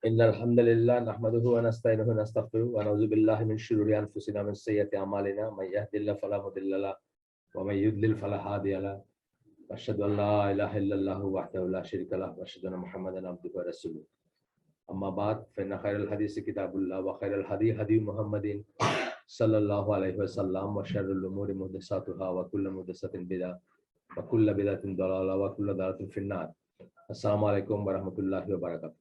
إن الحمد لله نحمده ونستعينه ونستغفره ونعوذ بالله من شرور أنفسنا ومن سيئات أعمالنا من يهد الله فلا مضل له ومن يضلل فلا هادي له وأشهد أن لا إله إلا الله وحده لا شريك له وأشهد أن محمدا عبده ورسوله أما بعد فإن خير الحديث كتاب الله وخير الهدي هدي محمد صلى الله عليه وسلم وشر الأمور محدثاتها وكل محدثة بدعة وكل بدعة ضلالة وكل ضلالة في النار السلام عليكم ورحمة الله وبركاته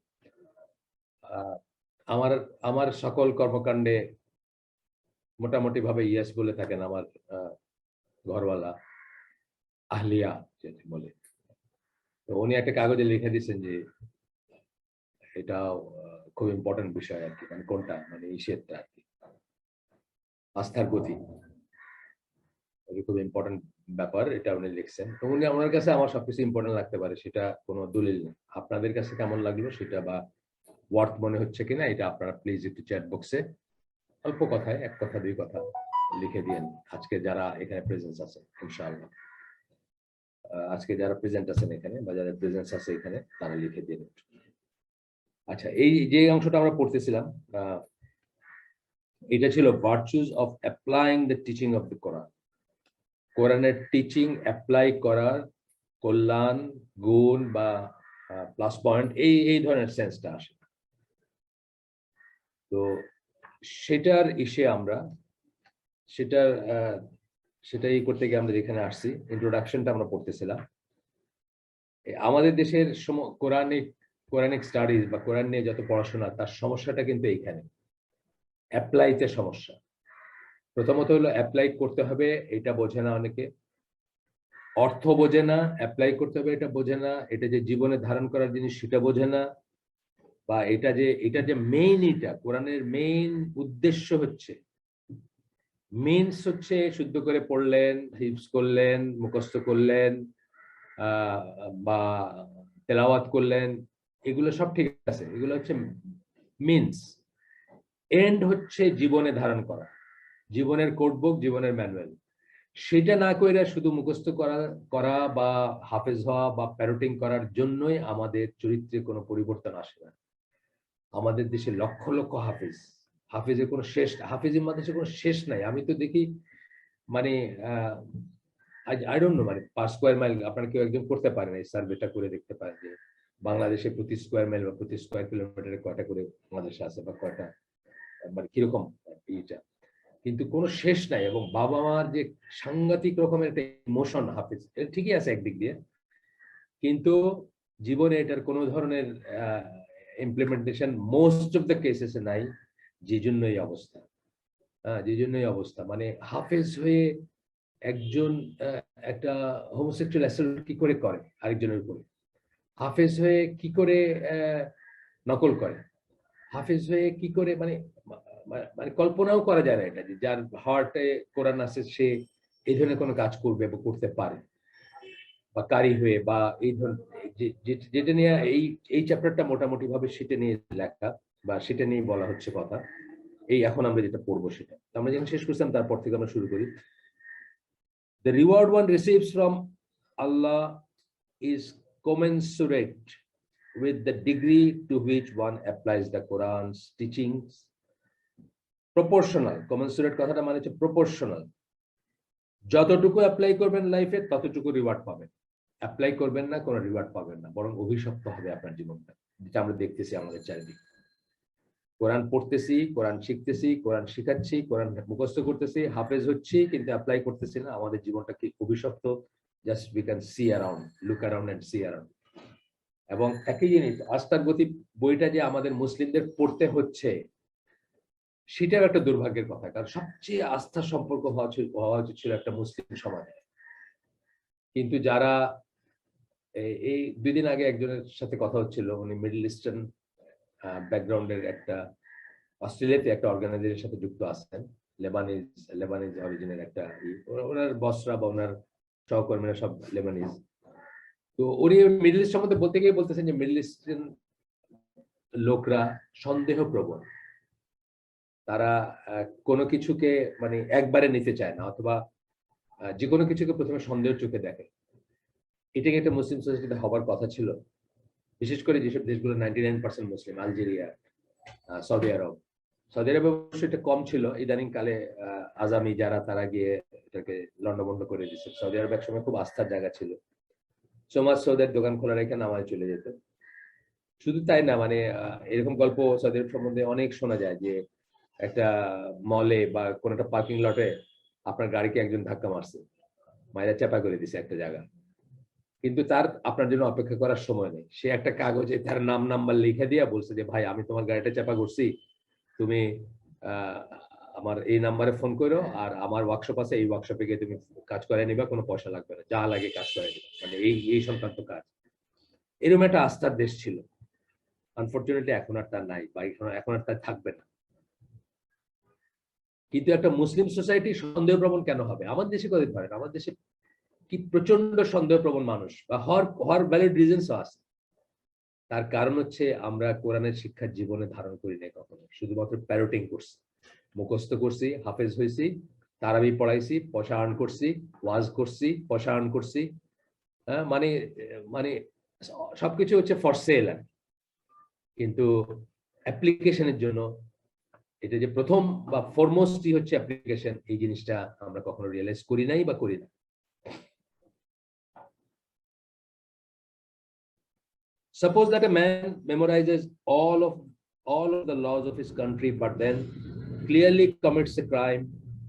আমার সকল কর্মকাণ্ডে মোটামুটি ভাবে ইয়েস বলে থাকেন আমার ঘরওয়ালা আহলিয়া যেটা বলে। তো উনি একটা কাগজে লিখে দিয়েছেন যে এটা খুব ইম্পর্টেন্ট বিষয় আর কি, মানে কোনটা, মানে ইসেরটা আর কি, আস্থার গতি, খুব ইম্পর্টেন্ট ব্যাপার, এটা উনি লিখছেন। তো উনি আমার কাছে আমার সবকিছু ইম্পর্টেন্ট লাগতে পারে, সেটা কোনো দলিল না। আপনাদের কাছে কেমন লাগলো সেটা বা ওয়ার্থ মনে হচ্ছে কিনা এটা আপনারা প্লিজ একটু চ্যাট বক্সে অল্প কথায় এক কথা দুই কথা লিখে দিন। আজকে যারা এখানে প্রেজেন্স আছে ইনশাআল্লাহ, আজকে যারা প্রেজেন্ট আছেন এখানে বা যারা প্রেজেন্স আছে এখানে তারা লিখে দিন। আচ্ছা, এই যে অংশটা আমরা পড়তেছিলাম এটা ছিল virtues of applying the teaching of the Quran. কোরআনের টিচিং অ্যাপ্লাই করার কল্যাণ, গুণ বা প্লাস পয়েন্ট এই ধরনের সেন্সটা আসে। তো সেটার ইসে আমরা সেটাই করতে গিয়ে আমরা যেখানে আসছি, ইন্ট্রোডাকশনটা আমরা পড়তেছিলাম। আমাদের দেশের কোরআনিক স্টাডিজ বা কোরআন নিয়ে যত পড়াশোনা, তার সমস্যাটা কিন্তু এইখানে অ্যাপ্লাইতে সমস্যা। প্রথমত হলো অ্যাপ্লাই করতে হবে এটা বোঝে না অনেকে, অর্থ বোঝে না, অ্যাপ্লাই করতে হবে এটা বোঝে না, এটা যে জীবনে ধারণ করার জিনিস সেটা বোঝে না, বা এটা যে মেইন, এটা কোরআনের মেইন উদ্দেশ্য হচ্ছে, মিনস হচ্ছে শুদ্ধ করে পড়লেন, হিফজ করলেন, মুখস্থ করলেন বা তেলাওয়াত করলেন, এগুলো সব ঠিক আছে, এগুলো হচ্ছে মিনস। এন্ড হচ্ছে জীবনে ধারণ করা, জীবনের কোডবুক, জীবনের ম্যানুয়াল। সেটা না করে শুধু মুখস্থ করা বা হাফেজ হওয়া বা প্যারোটিং করার জন্যই আমাদের চরিত্রে কোনো পরিবর্তন আসে না। আমাদের দেশে লক্ষ লক্ষ হাফেজের কোনো শেষ, হাফেজের মাদ্রাসার কোনো শেষ নাই। আমি তো দেখি মানে আই ডোন্ট নো, মানে 5 স্কয়ার মাইল আপনারা কেউ একজন করতে পারেন, এই সার্ভেটা করে দেখতে পারেন যে বাংলাদেশে প্রতি স্কয়ার মাইল বা প্রতি স্কয়ার কিলোমিটারে কয়টা করে মাদ্রাসা আছে বা কয়টা, মানে কিরকম এইটা, কিন্তু কোনো শেষ নাই। এবং বাবা মার যে সাংঘাতিক রকমের একটা ইমোশন হাফেজ, এটা ঠিকই আছে একদিক দিয়ে, কিন্তু জীবনে এটার কোনো ধরনের ইমপ্লিমেন্টেশন মোস্ট অফ দ্য কেসেসে নাই। যে জন্যই অবস্থা, মানে হাফেজ হয়ে একজন একটা হোমোসেক্সুয়াল অ্যাসল্ট কি করে আরেকজনের উপরে, হাফেজ হয়ে কি করে নকল করে, হাফেজ হয়ে কি করে, মানে কল্পনাও করা যায় না এটা, যে যার হার্টে কোরআন আছে সে এই ধরনের কোনো কাজ করবে বা করতে পারে, বা কারি হয়ে বা এই ধরনের যেটা নিয়ে এই চ্যাপ্টারটা মোটামুটি ভাবে সেটা নিয়ে লেখা বা সেটা নিয়ে বলা হচ্ছে কথা। এই এখন আমরা যেটা পড়বো সেটা আমরা যখন শেষ করছিলাম, তারপর থেকে আমরা শুরু করি। The reward one receives from Allah is commensurate with the degree to which one applies the Quran's teachings. Proportional, commensurate কথাটা মানে হচ্ছে proportional, যতটুকু অ্যাপ্লাই করবেন লাইফে ততটুকু রিওয়ার্ড পাবেন, অ্যাপ্লাই করবেন না কোনো রিওয়ার্ড পাবেন না, বরং অভিশপ্ত হবে আপনার জীবনটা, যেটা আমরা দেখতেছি আমাদের চারিদিকে। কোরআন পড়তেছি, কোরআন শিখতেছি, কোরআন শিখাচ্ছি, কোরআন মুখস্থ করতেছি, হাফেজ হচ্ছি, কিন্তু অ্যাপ্লাই করতেছি না। আমাদের জীবনটা কি অভিশপ্ত, just we can see around, look around and see around. এবং একই জিনিস, আস্থার গতি বইটা যে আমাদের মুসলিমদের পড়তে হচ্ছে, সেটাও একটা দুর্ভাগ্যের কথা, কারণ সবচেয়ে আস্থা সম্পর্ক হওয়া উচিত ছিল একটা মুসলিম সমাজে। কিন্তু যারা এই 2 দিন আগে একজনের সাথে কথা হচ্ছিল, উনি মিডল ইস্টার্ন ব্যাকগ্রাউন্ডের একটা, অস্ট্রেলিয়াতে একটা অর্গানাইজেশনের সাথে যুক্ত আছেন, লেবানিজ অরিজিনের একটা, ওনার বসরা বা ওনার সহকর্মীরা সব লেবানিজ। তো উনি মিডল ইস্ট সম্বন্ধে বলতে গিয়ে বলতেছেন যে মিডল ইস্টার্ন লোকরা সন্দেহ প্রবণ, তারা কোনো কিছুকে মানে একবারে নিতে চায় না, অথবা যে কোনো কিছুকে প্রথমে সন্দেহের চোখে দেখে। এটাকে একটা মুসলিম সোসাইটিতে হবার কথা ছিল। বিশেষ করে যেসব দেশগুলো 99% মুসলিম, আলজেরিয়া, সৌদি আরব। সৌদি আরবে অবশ্যই এটা কম ছিল, ইদানিং কালে আজামি যারা তারা গিয়ে এটাকে লন্ডভন্ড করে দিচ্ছে। সৌদি আরব একসময় খুব আস্থার জায়গা ছিল, সমাজ সৌদের দোকান খোলা রেখে নামায় চলে যেত। শুধু তাই না, মানে এরকম গল্প সৌদি আরব সম্বন্ধে অনেক শোনা যায় যে একটা মলে বা কোন একটা পার্কিং লটে আপনার গাড়িকে একজন ধাক্কা মারছে, মায়েরা চাপা করে দিছে একটা জায়গা, কিন্তু তার আপনার জন্য অপেক্ষা করার সময় নেই। সে একটা কাগজে তার নাম নাম্বার লিখে দিয়ে বলছে যে ভাই আমি তোমার গাড়িটা চাপা করছি, তুমি আমার এই নাম্বারে ফোন করো, আর আমার ওয়ার্কশপ আছে, এই ওয়ার্কশপে গিয়ে তুমি কাজ করে নিবা, কোনো পয়সা লাগবে না, যা লাগে কাজ করে নিবা, মানে এই সংক্রান্ত কাজ। এরকম একটা আস্থার দেশ ছিল। আনফরচুনেটলি এখন আর তা নাই, বা এখন আর তা থাকবে না। কিন্তু একটা মুসলিম সোসাইটি সন্দেহপ্রবণ কেন হবে? আমার দেশে কদিন পারেন, আমার দেশে কি প্রচন্ড সন্দেহপ্রবণ মানুষ, বা হওয়ার ভ্যালিড রিজনসও আছে। তার কারণ হচ্ছে আমরা কোরআনের শিক্ষা জীবনে ধারণ করি নাই কখনো, শুধুমাত্র প্যারোটিং করছি, মুখস্থ করছি, হাফেজ হয়েছি, তারাবি পড়াইছি, পয়সা আর্ন করছি, ওয়াজ করছি, পয়সা আর্ন করছি। হ্যাঁ, মানে মানে সবকিছু হচ্ছে ফর সেল। কিন্তু অ্যাপ্লিকেশনের জন্য এটা যে প্রথম বা ফরমোস্টই হচ্ছে অ্যাপ্লিকেশন, এই জিনিসটা আমরা কখনো রিয়েলাইজ করি নাই বা করি না। Suppose that a man memorizes all of the laws of his country, but then clearly commits a crime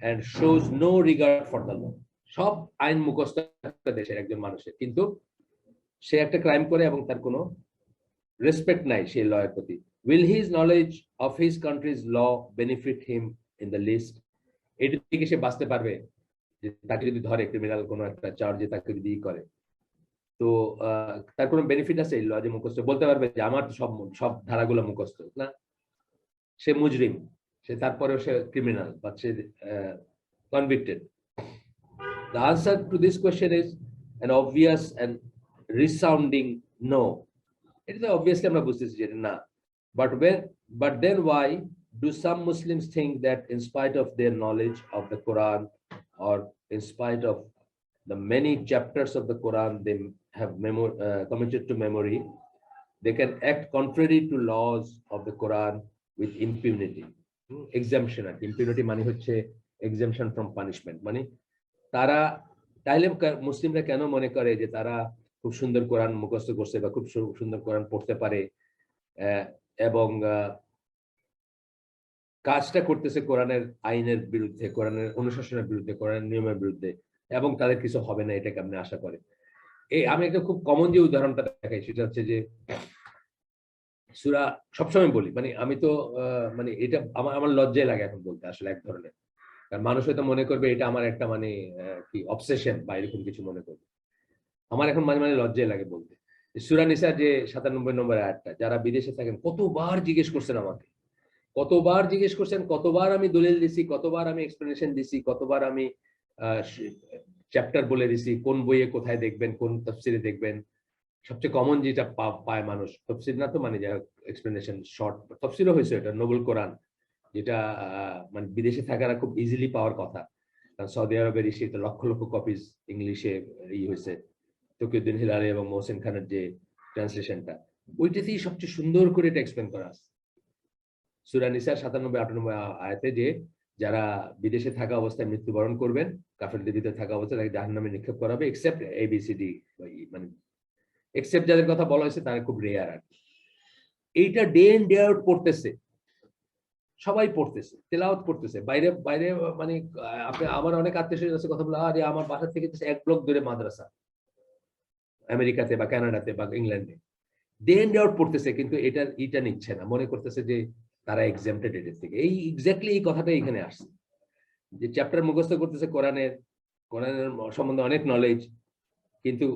and shows no regard for the law. সব আইন মুখস্থ একটা দেশের একজন মানুষের, কিন্তু সে একটা ক্রাইম করে এবং তার কোনো রেসপেক্ট নাই সেই লয়ের প্রতি। Will his knowledge of his country's law benefit him in the least? এটি থেকে সে বাঁচতে পারবে যে তাকে যদি ধরে ক্রিমিনাল কোনো একটা চার্জে তাকে যদি করে, তো তার কোনো বেনিফিট আছে এই ল যে মুখস্থ? বলতে পারবে যে আমার সব সব ধারাগুলো মুখস্থ না, সে মুজরিম, সে তারপরেও সে ক্রিমিনাল, বা সে convicted. The answer to this question is an obvious and resounding no. It is obviously আমরা বুঝতেছি যে না, but then why do some Muslims think that in spite of their knowledge of the Quran, or in spite of the many chapters of the Quran they have committed to memory, they can act contrary to laws of the Quran with impunity? Exemption, impunity মানে হচ্ছে exemption from punishment, মানে তারা তাইলে মুসলিমরা কেন মনে করে যে তারা খুব সুন্দর কোরআন মুখস্থ করছে বা খুব সুন্দর কোরআন পড়তে পারে, এবং কাজটা করতেছে কোরআনের আইনের বিরুদ্ধে, কোরআনের অনুশাসনের বিরুদ্ধে, কোরআনের নিয়মের বিরুদ্ধে, এবং তাদের কিছু হবে না, এটা কেমনে আশা করে? আমি একটা খুব কমন যে উদাহরণটা দেখাই, সেটা হচ্ছে যে সূরা, সবসময় বলি, মানে আমি তো মানে এটা আমার লজ্জায় লাগে এখন বলতে, আসলে এক ধরনের, কারণ মানুষ হয়তো মনে করবে এটা আমার একটা মানে কি অবসেশন বা এরকম কিছু মনে করবে। আমার এখন মাঝে মাঝে লজ্জায় লাগে বলতে। সূরা নিসার যে 97 নম্বর আয়াতটা, যারা বিদেশে থাকেন কতবার জিজ্ঞেস করছেন আমাকে, কতবার জিজ্ঞেস করছেন, কতবার আমি দলিল দিছি, কতবার আমি এক্সপ্লেনেশন দিছি, কতবার আমি চ্যাপ্টার বলে দিছি, কোন বইয়ে কোথায় দেখবেন, কোন তাফসিরে দেখবেন। সবচেয়ে কমন যেটা পায় মানুষ, তাফসির না তো মানে যা এক্সপ্লেনেশন, শর্ট তাফসিরও হয়েছে, এটা নোবেল কোরআন, যেটা মানে বিদেশে থাকারা খুব ইজিলি পাওয়ার কথা, কারণ সৌদি আরবের সেটা লক্ষ লক্ষ কপিজ ইংলিশে হয়েছে, তকিউদ্দিন হিলালি এবং মোহসেন খানের যে ট্রান্সলেশনটা, ওইটাতেই সবচেয়ে সুন্দর করে এটা এক্সপ্লেন করা আছে। সূরা নিসার 97-98 আয়াতে যে যারা বিদেশে থাকা অবস্থায় মৃত্যুবরণ করবেন, কাফেরদের ভিতরে থাকা অবস্থায় তাকে জাহান্নামে নিক্ষেপ করা হবে, এক্সেপ্ট ABCD, মানে এক্সেপ্ট যাদের কথা বলা হয়েছে তারা খুব রেয়ার আর কি। এইটা ডে ইন ডে আউট পড়তেছে, সবাই পড়তেছে, তেলাওয়াত করতেছে, বাইরে বাইরে, মানে আপনি আমার অনেক আত্মীয় আছে কথা বলে, আরে আমার বাসা থেকে 1 ব্লক দূরে মাদ্রাসা আমেরিকাতে বা কানাডাতে বা ইংল্যান্ডে, ডে ইন ডে আউট পড়তেছে, কিন্তু এটা নিচ্ছে না, মনে করতেছে যে তারা এক্সাম্পটেড এর থেকে। এই এক্স্যাক্টলি এই কথাটা এখানে আসছে, যে চ্যাপ্টার মুখস্থ করতেছে কোরআনের সম্বন্ধে অনেক নলেজ, কিন্তু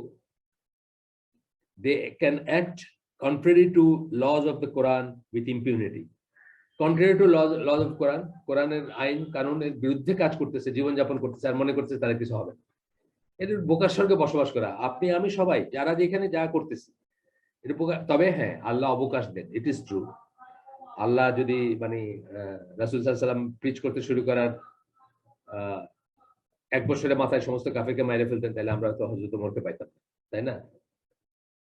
they can act contrary to laws of the Quran with impunity. Contrary to laws of Quran, কোরআনের আইন কানুনের বিরুদ্ধে কাজ করতেছে, জীবনযাপন করতেছে, আর মনে করতেছে তারা কিছু হবে। এটা বোকার সঙ্গে বসবাস করা, আপনি আমি সবাই যারা যেখানে যা করতেছি এটা বোকা। তবে হ্যাঁ, আল্লাহ অবকাশ দেন, ইট ইজ ট্রু। আল্লাহ যদি মানে রাসূল সাল্লাল্লাহু আলাইহি ওয়াসাল্লাম প্রিচ করতে শুরু করার 1 বছরের মাথায় সমস্ত কাফেরকে মাইরে ফেলতেন, তাহলে আমরা তো হযরত ওমরকে পাইতাম, তাই না?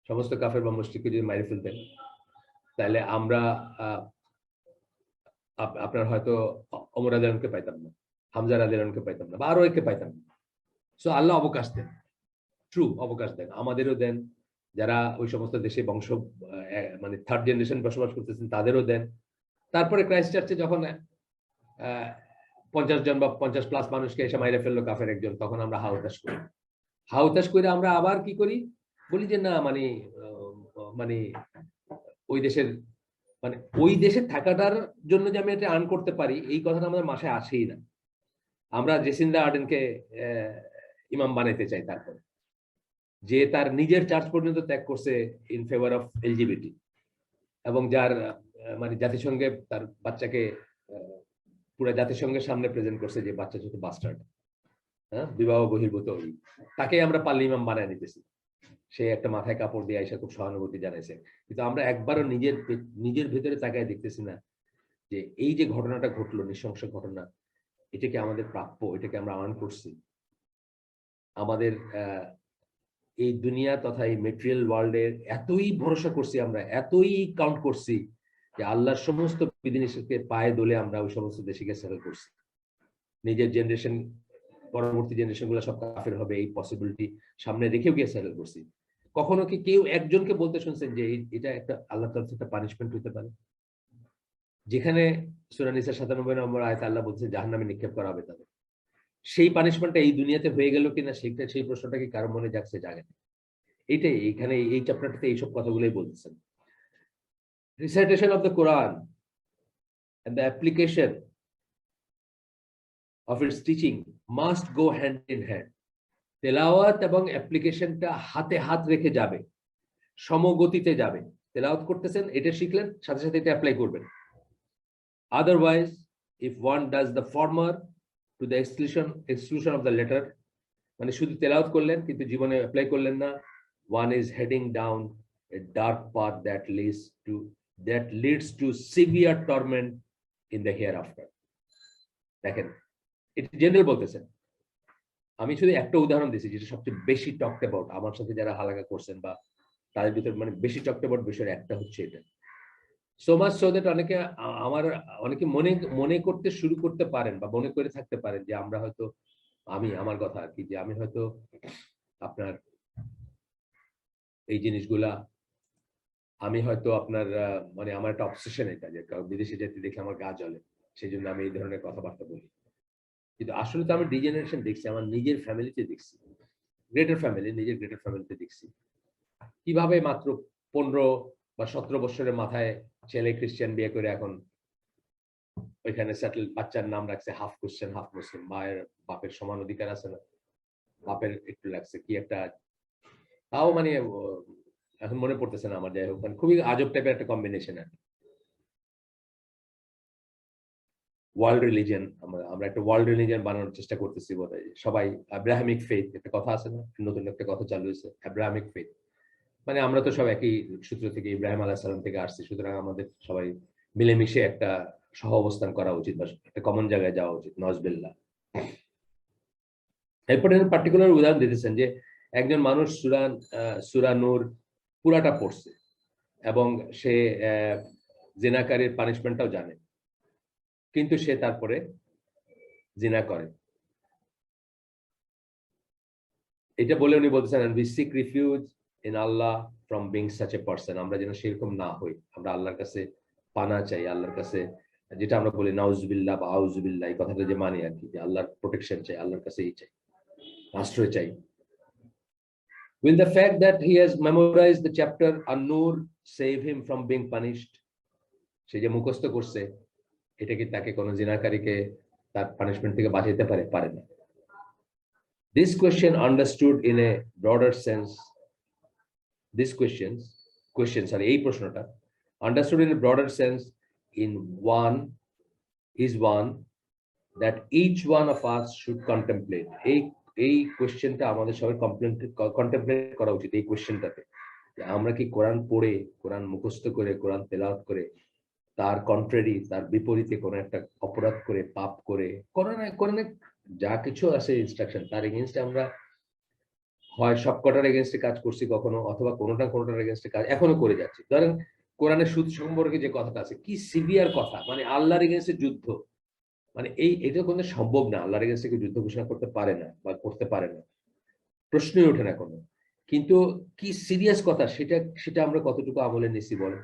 সমস্ত কাফের বা মুশরিককে যদি মাইরে ফেলতেন, তাহলে আমরা আপনার হয়তো ওমর রাদিয়াল্লাহু আনহুকে পাইতাম না, হামজা রাদিয়াল্লাহু আনহুকে পাইতাম না, বা আরো একে পাইতাম না। সো আল্লাহ অবকাশ দেন, ট্রু অবকাশ দেন, আমাদেরও দেন, যারা ওই সমস্ত দেশে বংশ মানে থার্ড জেনারেশন বসবাস করতেছেন তাদেরও দেন। তারপরে ক্রাইস্ট চার্চে যখন 50 জন বা 50+ মানুষকে এসে মাইরে ফেললো কাফের একজন, তখন আমরা হাউতাশ করি। হাউতাশ করে আমরা আবার কি করি, বলি যে না মানে মানে ওই দেশের মানে ওই দেশে থাকাটার জন্য যে আমি এটা আর্ন করতে পারি, এই কথাটা আমাদের মাথায় আসেই না। আমরা জেসিন্ডা আর্ডেনকে ইমাম বানাইতে চাই, তারপরে যে তার নিজের চার্চ পর্যন্ত ত্যাগ করছে ইন ফেভার অফ এলজিবিটি, এবং যার মানে জাতিসংঘে তার বাচ্চাকে পুরো জাতিসংঘের সামনে প্রেজেন্ট করছে যে বাচ্চা ছোট বাস্টার্ড, হ্যাঁ, বিবাহ বহির্ভূত, তাকে আমরা পাল্লি ইমাম বানায় নিতেছি। সে একটা মাথায় কাপড় দিয়ে এসে খুব সহানুভূতি জানাইছে, কিন্তু আমরা একবারও নিজের ভেতরে তাকায় দেখতেছি না যে এই যে ঘটনাটা ঘটলো, নৃশংস ঘটনা, এটাকে আমাদের প্রাপ্য, এটাকে আমরা আর্ন করছি। আমাদের এই দুনিয়া তথা এই মেটেরিয়াল ওয়ার্ল্ডের এতই ভরসা করছি আমরা, এতই কাউন্ট করছি যে আল্লাহর সমস্ত বিধিনিষেধকে পায়ে দোলে আমরা ওই সমস্ত দেশকে সেটেল করছি। নিজের জেনারেশন, পরবর্তী জেনারেশন গুলো সব কাফের হবে এই পসিবিলিটি সামনে রেখেও গিয়ে সেটেল করছি। কখনো কি কেউ একজনকে বলতে শুনছেন যে এটা একটা আল্লাহর তরফ থেকে একটা পানিশমেন্ট হতে পারে? যেখানে সূরা নিসা 97 নম্বর আয়াতে আল্লাহ বলছে জাহান্নামে নিক্ষেপ করা হবে তাদের, সেই পানিশমেন্টটা এই দুনিয়াতে হয়ে গেল কিনা সেই প্রশ্নটা কি কারো মনে জাগছে? জাগে না। এইটাই এখানে এই চ্যাপ্টারটাতে এইসব কথাগুলোই বলতেছেন। Recitation of the Quran and the application of its teaching must go hand in hand. তেলাওয়াত এবং অ্যাপ্লিকেশনটা হাতে হাত রেখে যাবে, সমগতিতে যাবে। তেলাওয়াত করতেছেন, এটা শিখলেন, সাথে সাথে এটা অ্যাপ্লাই করবেন। Otherwise, if one does the former to the exclusion of the latter, মানে শুধু তেলাওয়াত করলেন কিন্তু জীবনে অ্যাপ্লাই করলেন না, one is heading down a dark path that leads to severe torment in the hereafter. দেখেন, এটা জেনারেল বলতেছেন, আমি শুধু একটা উদাহরণ দিয়েছি যেটা সবচেয়ে বেশি টকড অ্যাবাউট, আমার সাথে যারা হালাকা করছেন বা তাদের ভিতরে মানে বেশি টকড অ্যাবাউট বিষয় একটা হচ্ছে এটা। সো মাচ সো দ্যাট অনেকে মনে করতে শুরু করতে পারেন বা মনে করে থাকতে পারেন যে আমরা হয়তো, আমার কথা আর কি, যে আমি হয়তো আপনার এই জিনিসগুলা, আমি হয়তো আপনার মানে আমার একটা অবসেশন এটা, যে বিদেশে যেতে দেখে আমার গা জ্বলে, সেই জন্য আমি এই ধরনের কথাবার্তা বলি। কিন্তু আসলে তো আমি ডিজেনারেশন দেখছি, আমার নিজের ফ্যামিলিতে দেখছি, গ্রেটার ফ্যামিলিতে দেখছি কিভাবে মাত্র 15 বা 17 বছরের মাথায় ছেলে খ্রিস্টান বিয়ে করে এখন ওইখানে সেটেল, বাচ্চার নাম রাখছে হাফ ক্রিশ্চিয়ান হাফ মুসলিম, মায়ের বাপের সমান অধিকার আছে না, বাপের একটু লাগছে কি একটা, তাও মানে এখন মনে পড়তেছে না আমার, যাই হোক মানে খুবই আজব টাইপের একটা কম্বিনেশন আর কি। ওয়ার্ল্ড রিলিজিয়ন, আমরা একটা ওয়ার্ল্ড রিলিজিয়ন বানানোর চেষ্টা করতেছি বোধহয় সবাই। আব্রাহামিক ফেথ একটা কথা আছে না, নতুন একটা কথা চালু হয়েছে, আব্রাহামিক ফেথ, মানে আমরা তো সব একই সূত্র থেকে, ইব্রাহিম আলাইহিস সালাম থেকে আসছি, সুতরাং আমাদের সবাই মিলেমিশে একটা সহ অবস্থান করা উচিত বা একটা কমন জায়গায় যাওয়া উচিত, নজবিল্লাহ। এরপরে পার্টিকুলার উদাহরণ দিতেছেন যে একজন মানুষ সূরা নূর পুরাটা পড়ছে এবং সে জিনাকারীর পানিশমেন্টটাও জানে, কিন্তু সে তারপরে জিনা করে। এটা বলে উনি বলতেছেন, and we seek refuge in Allah from being such a person, আমরা যেন সেরকম না হই, আমরা আল্লাহর কাছে পানা চাই, আল্লাহর কাছে যেটা আমরা বলি নাউজুবিল্লাহ বা আউজুবিল্লাহ, এই কথাটা যে মানি আর কি, যে আল্লাহর প্রোটেকশন চাই, আল্লাহর কাছে এই চাই, আশ্রয় চাই। Will the fact that he has memorized the chapter An-Nur save him from being punished? সে যে মুখস্থ করছে, এটা কি তাকে কোনো জিনাকারীকে তার পানিশমেন্ট থেকে বাঁচাতে পারে? পারে না। This question understood in a broader sense, এই প্রশ্নটা understood in a broader sense is one that each one of us should contemplate. এই কোয়েশ্চেনটা আমাদের সবাই কন্টেমপ্লেট করা উচিত। এই কোয়েশ্চেনটাতে আমরা কি কোরআন পড়ে, কোরআন মুখস্থ করে, কোরআন তেলাওয়াত করে তার কন্ট্রারি, তার বিপরীতে কোনো একটা অপরাধ করে, পাপ করে, কোরআনে যা কিছু আছে ইনস্ট্রাকশন, তার এগেইনস্টে আমরা হয় সবকটার এগেনস্টে কাজ করছি কখনো, অথবা কোনোটার এগেনস্টে কাজ এখনো করে যাচ্ছি। ধরেন কোরআনের সুদ সম্পর্কে যে কথাটা আছে, কি সিভিয়ার কথা, মানে আল্লাহর এগেনস্টে যুদ্ধ, মানে এটা কোনো সম্ভব না, আল্লাহর এগেনস্টে কেউ যুদ্ধ ঘোষণা করতে পারে না বা করতে পারে না, প্রশ্নই ওঠে না কোনো। কিন্তু কি সিরিয়াস কথা, সেটা সেটা আমরা কতটুকু আমলে নিছি বলেন।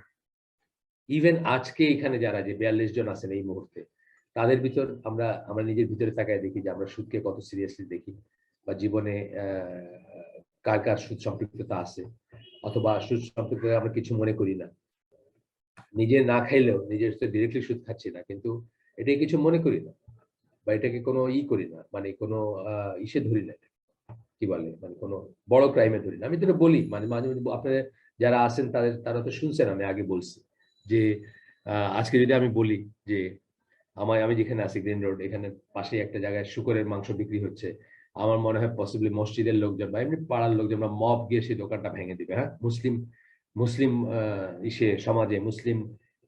ইভেন আজকে এখানে যারা যে 42 জন আছেন এই মুহূর্তে, তাদের ভিতর আমরা আমরা নিজের ভিতরে তাকায় দেখি যে আমরা সুদকে কত সিরিয়াসলি দেখি, বা জীবনে কার কার সুদ সম্পৃক্ততা আছে, অথবা সুদ সম্পৃক্ততা আমরা কিছু মনে করি না। নিজে না খাইলেও, নিজের ডিরেক্টলি সুদ খাচ্ছি না, কিন্তু এটাকে কিছু মনে করি না, বা এটাকে কোনো করি না, মানে কোনো ইসে ধরি না, কি বলে, মানে কোনো বড় ক্রাইমে ধরি না। আমি তো বলি, মানে মাঝে মাঝে আপনারা যারা আছেন তারা তো শুনছেন, আমি আগে বলছি যে আজকে যদি আমি বলি যে আমি যেখানে আছি গ্রিন রোড, এখানে পাশে একটা জায়গায় শুকরের মাংস বিক্রি হচ্ছে, আমার মনে হয় পসিবলি মসজিদের লোকজন বা এমনি পাড়ার লোকজন বা মব গিয়ে সেই দোকানটা ভেঙে দিবে। হ্যাঁ, মুসলিম মুসলিম সমাজে, মুসলিম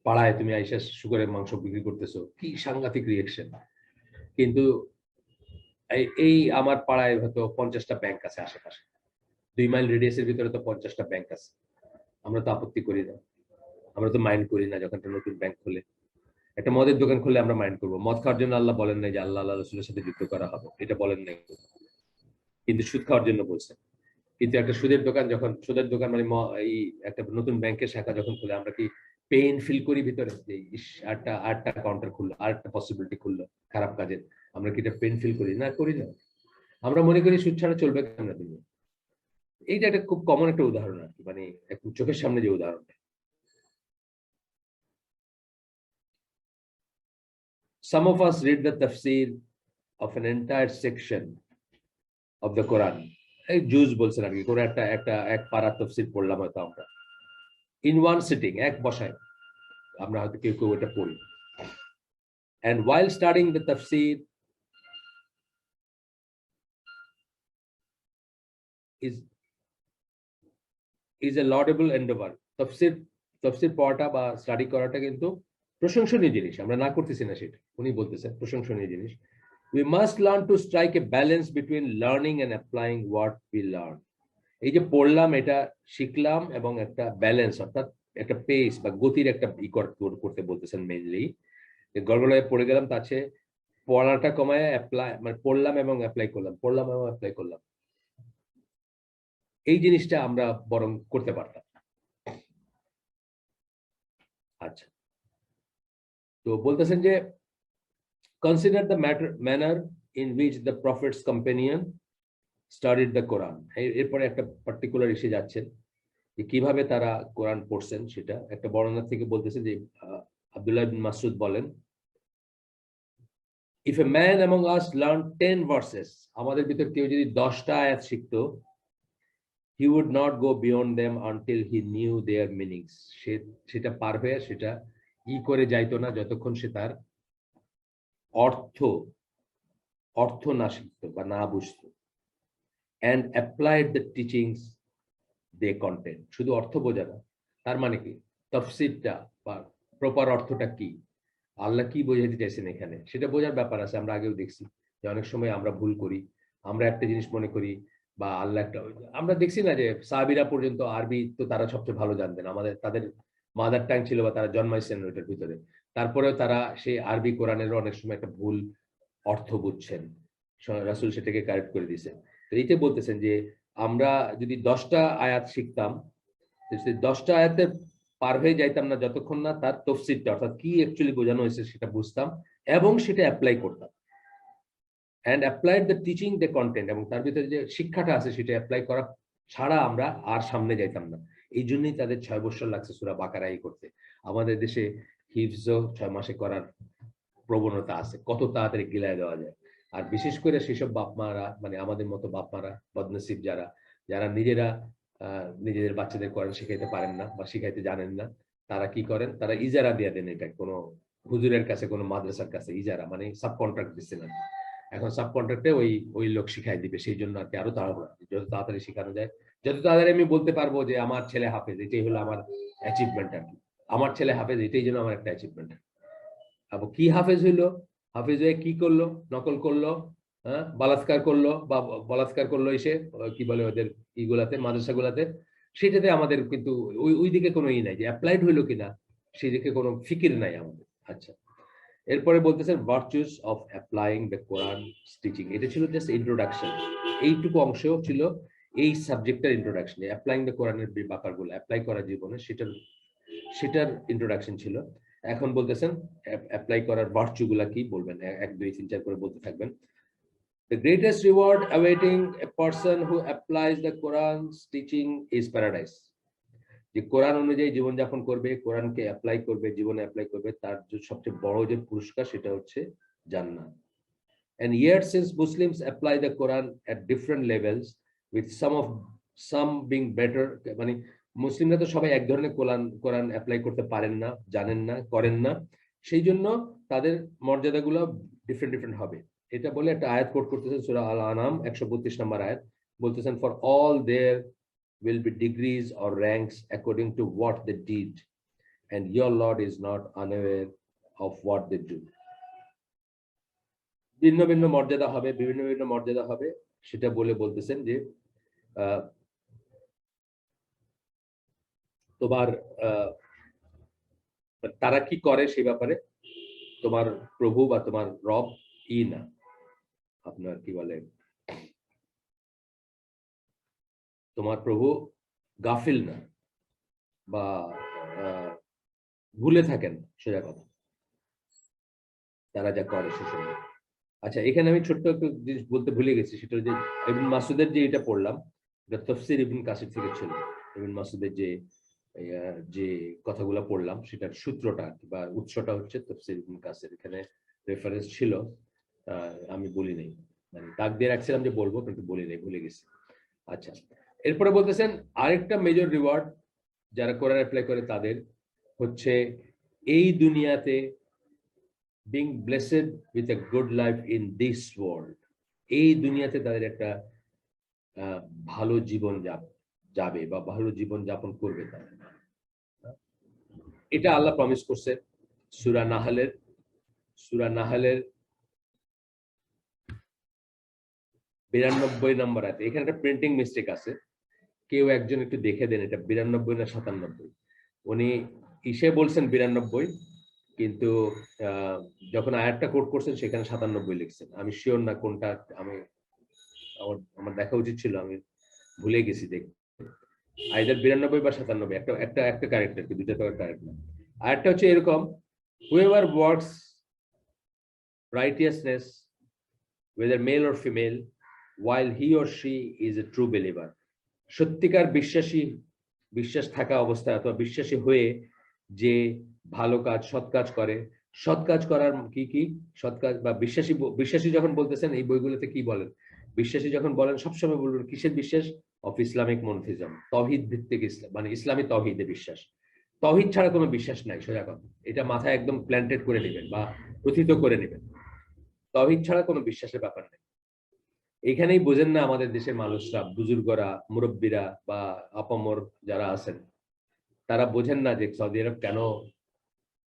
পাড়ায় তুমি আইসা শুকরের মাংস বিক্রি করতেছো, কি সাংঘাতিক রিয়েকশন। কিন্তু এই আমার পাড়ায় হয়তো 50টা ব্যাংক আছে আশেপাশে, 2 মাইল রেডিয়াসের ভিতরে তো 50টা ব্যাংক আছে। আমরা তো আপত্তি করি না, আমরা তো মাইন্ড করি না যখন একটা নতুন ব্যাংক খুলে। একটা মদের দোকান খুললে আমরা মাইন্ড করবো, মদ খাওয়ার জন্য আল্লাহ বলেন নাই যে আল্লাহ রসুলের সাথে যুদ্ধ করা হবে, এটা বলেন নাই, কিন্তু সুদ খাওয়ার জন্য বলছেন। কিন্তু একটা সুদের দোকান, যখন সুদের দোকান মানে এই একটা নতুন ব্যাংকের শাখা যখন খুলে, আমরা কি পেইন ফিল করি ভিতরে যে আটটা কাউন্টার খুললো, আরেকটা পসিবিলিটি খুললো খারাপ কাজের, আমরা কি এটা পেইন ফিল করি না? করি না। আমরা মনে করি সুদ ছাড়া চলবে কেন তুমি। এইটা একটা খুব কমন একটা উদাহরণ আর কি, মানে একদম চোখের সামনে যে উদাহরণটা। Some of us read the tafsir of an entire section of the Quran. এই জুজ বলছেন আর কি, কোনো এক পারা তফসির পড়লাম হয়তো আমরা, in one sitting, এক বসায় আমরা হয়তো কেউ কেউ এটা পড়ি। And while studying the tafsir is a laudable endeavor. তফসির পড়াটা বা স্টাডি করাটা কিন্তু প্রশংসনীয় জিনিস, আমরা না করতেছি না সেটা, উনি বলতেছেন প্রশংসনীয় জিনিস। We must learn to strike a balance between learning and applying what we learn. এই যে পড়লাম, এটা শিখলাম, এবং একটা ব্যালেন্স, অর্থাৎ একটা পেস বা গতির একটা করতে বলতেছেন মেইনলি। গড়গড়ায় পড়ে গেলাম, তাছে পড়াটা কমায় অ্যাপ্লাই, মানে পড়লাম এবং অ্যাপ্লাই করলাম, পড়লাম এবং অ্যাপ্লাই করলাম, এই জিনিসটা আমরা বরং করতে পারতাম। আচ্ছা, তো বলতেছেন যে consider the manner in which the prophet's companion studied the Quran. এরপরে একটা পার্টিকুলার এসে যাচ্ছেন যে কিভাবে তারা কোরআন পড়ছেন, সেটা একটা বর্ণনা থেকে বলতেছে যে আব্দুল্লাহ ইবনে মাসউদ বলেন, if a man among us learned 10 verses, আমাদের ভিতর কেউ যদি 10টা আয়াত শিখতো, he would not go beyond them until he knew their meanings. সেটা পার হয়ে সেটা করে যাইতো না যতক্ষণ সে তার অর্থ না শিখতো বা না বুঝতো। and applied the teachings they contain. শুধু অর্থ বোঝা না, তার মানে কি তাফসীরটা বা প্রপার অর্থটা কি, আল্লাহ কি বোঝাতে চাইছেন এখানে, সেটা বোঝার ব্যাপার আছে। আমরা আগেও দেখছি যে অনেক সময় আমরা ভুল করি, আমরা একটা জিনিস মনে করি, বা আল্লাহ একটা, আমরা দেখছি না যে সাহাবীরা পর্যন্ত আরবি তো তারা সবচেয়ে ভালো জানতেন, তাদের মাদার টাং ছিল বা তারা জন্মাইছেন ওইটার ভিতরে, তারপরেও তারা সেই আরবি কোরআনের অনেক সময় একটা ভুল অর্থ বুঝছেন, রাসূল সেটাকে কারেক্ট করে দিয়েছেন। তো এইটাই বলতেছেন যে আমরা যদি 10টা আয়াত শিখতাম, সেই 10টা আয়াতের পার হয়ে যাইতাম না যতক্ষণ না তার তাফসীরটা, অর্থাৎ কি অ্যাকচুয়ালি বোঝানো হয়েছে সেটা বুঝতাম এবং সেটা অ্যাপ্লাই করতাম। and applied the teaching the content, এবং তার ভিতরে যে শিক্ষাটা আছে সেটা অ্যাপ্লাই করা ছাড়া আমরা আর সামনে যাইতাম না। এই জন্যই তাদের 6 বছর লাগছে সূরা বাকারা করতে। আমাদের দেশে হিফজও 6 মাসে করার প্রবণতা আছে, কত তাড়াতাড়ি গিলায় দেওয়া যায়। আর বিশেষ করে সেসব বাপ মারা, মানে আমাদের মতো বাপ মারা বদনসিব, যারা নিজেরা নিজেদের বাচ্চাদের কোরআন শিখাইতে পারেন না বা শিখাইতে জানেন না, তারা কি করেন, তারা ইজারা দিয়ে দেন, এটা কোনো হুজুরের কাছে, কোনো মাদ্রাসার কাছে ইজারা, মানে সাব কন্ট্রাক্ট দিচ্ছেন। এখন সাব কন্ট্রাক্টে ওই লোক শিখাই দিবে, সেই জন্য আর কি আরো তাড়াহুড়া, যত তাড়াতাড়ি শেখানো যায়, যত তাড়াতাড়ি আমি বলতে পারবো যে আমার ছেলে হাফেজ, এটাই হলো আমার অ্যাচিভমেন্ট আর কি। আমার ছেলে হাফেজ, এটাই যেন আমার একটা অ্যাচিভমেন্ট। আবার কি হাফেজ হইলো, হাফেজ হয়ে কি করলো, নকল করলো, হ্যাঁ, বলাৎকার করলো এসে কি বলে ওদের ইগুলাতে মাদ্রাসাগুলাতে, সেটাতে আমাদের কিন্তু ওই দিকে কোনো নাই যে অ্যাপ্লাইড হইলো কিনা, সেই দিকে কোনো ফিকির নাই আমাদের। আচ্ছা, এরপরে বলতেছেন virtues of applying the Quran teaching. এটা ছিল জাস্ট ইন্ট্রোডাকশন, এইটুকু অংশ ছিল এই সাবজেক্টের ইন্ট্রোডাকশন। অ্যাপ্লাইং দ্য কোরআনের ব্যাপারগুলো অ্যাপ্লাই করা জীবনে, সেটার ইন্ট্রোডাকশন ছিল। এখন বলতেছেন অ্যাপ্লাই করার ভার্চু গুলা কি বলবেন, 1 2 3 4 করে বলতে থাকবেন। The greatest reward awaiting a person who applies the Quran's teaching is paradise. যে কোরআন অনুযায়ী জীবনযাপন করবে, কোরআনকে অ্যাপ্লাই করবে, জীবনে অ্যাপ্লাই করবে, তার যে সবচেয়ে বড় যে পুরস্কার সেটা হচ্ছে জান্নাত। And yet, since Muslims apply the Quran at different levels, with some being better, মানে মুসলিমরা তো সবাই এক ধরনের কোরআন অ্যাপ্লাই করতে পারেন না, জানেন না, করেন না, সেই জন্য তাদের মর্যাদাগুলো ডিফারেন্ট হবে। এটা বলে একটা আয়াত কোট করতেছেন সূরা আল আনাম 132 নম্বর আয়াত, বলতেছেন for all there will be degrees or ranks according to what they did, and your Lord is not unaware of what they do. ভিন্ন ভিন্ন মর্যাদা হবে, বিভিন্ন মর্যাদা হবে, সেটা বলতেছেন যে তোমার তারা কি করে সে ব্যাপারে তোমার প্রভু বা তোমার রব না, আপনার কি বলে, তোমার প্রভু গাফিল না বা ভুলে থাকেন, সোজা কথা, তারা যা করে সেসব। আচ্ছা, এখানে আমি ছোট্ট একটু জিনিস বলতে ভুলে গেছি, সেটা যে ইবন মাসুদের যে এটা পড়লাম, এটা তাফসীর ইবন কাসির থেকে ছিল। ইবন মাসুদের যে কথাগুলো পড়লাম সেটার সূত্রটা বা উৎসটা হচ্ছে তাফসীর ইবন কাসির। এখানে রেফারেন্স ছিল, আমি বলি নাই, মানে দাগ দিয়ে রাখছিলাম যে বলবো, কিন্তু বলি নাই, ভুলে গেছি। আচ্ছা, এরপরে বলতেছেন আরেকটা মেজর রিওয়ার্ড যারা কোরআন অ্যাপ্লাই করে তাদের হচ্ছে এই দুনিয়াতে being blessed with a good life in this world, এই দুনিয়াতে তাদের একটা ভালো জীবন যাবে বা ভালো জীবন যাপন করবে তারা। এটা আল্লাহ প্রমিস করছে সূরা নাহলের 92 নম্বর আয়াতে। এখানে একটা প্রিন্টিং মিস্টেক আছে, কেউ একজন একটু দেখে দেন এটা 92 না 97। উনি বলছেন 92, কিন্তু যখন আয়াতটা কোট করছেন সেখানে 97 লিখছেন। আমি শিওর না কোনটা, আমার দেখা উচিত ছিল, আমি ভুলে গেছি দেখতে। আইদার 92 বা 97, একটা কারেক্ট আর কি, দুইটা তো কারেক্ট না। আয়াতটা হচ্ছে এরকম, whoever works righteousness whether male or female while he or she is a true believer, সত্যিকার বিশ্বাস থাকা অবস্থায় অথবা বিশ্বাসী হয়ে যে ভালো কাজ, সৎ কাজ করে। সৎ কাজ করার কি সৎ কাজ বা বিশ্বাসী যখন বলতেছেন এই বইগুলোতে কি বলেন, বিশ্বাসী যখন বলেন সবসময় বলবেন কিসের বিশ্বাস, অফ ইসলামিক মনফিজম, তৌহিদ ভিত্তিক ইসলাম, মানে ইসলামী তৌহিদে বিশ্বাস। তৌহিদ ছাড়া কোনো বিশ্বাস নাই, সোজা কথা, এটা মাথায় একদম প্ল্যান্টেড করে নেবেন বা প্রথিত করে নেবেন। তৌহিদ ছাড়া কোনো বিশ্বাসের ব্যাপার নেই। এখানেই বোঝেন না আমাদের দেশের মানুষরা, বুজুর্গরা, মুরব্বীরা বা আপামর যারা আছেন, তারা বোঝেন না যে সৌদি আরব কেন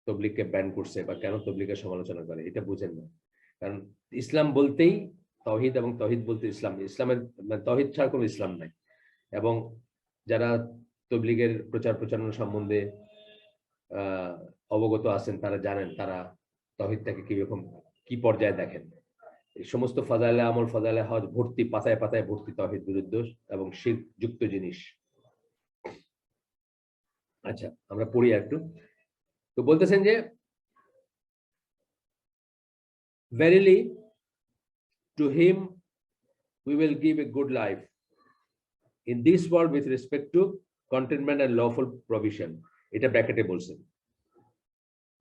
তবলিগকে ব্যান করছে বা কেন তবলিগের সমালোচনা করে, এটা বোঝেন না। কারণ ইসলাম বলতেই তৌহিদ, এবং তৌহিদ বলতে ইসলামের তৌহিদ ছাড়া কোনো ইসলাম নাই। এবং যারা তবলিগের প্রচারণা সম্বন্ধে অবগত আছেন তারা জানেন তারা তৌহিদটাকে কিরকম কি পর্যায়ে দেখেন। এই সমস্ত ফাজাইলে আমল, ফাজাইলে হজ ভর্তি, পাতায় পাতায় ভর্তি তৌহিদ বিরুদ্ধ এবং শিরক যুক্ত জিনিস। আচ্ছা, আমরা পড়ি একটু। তো বলতেছেন যে verily to him we will give a good life in this world with respect to contentment and lawful provision, এটা ব্র্যাকেটে বলছেন।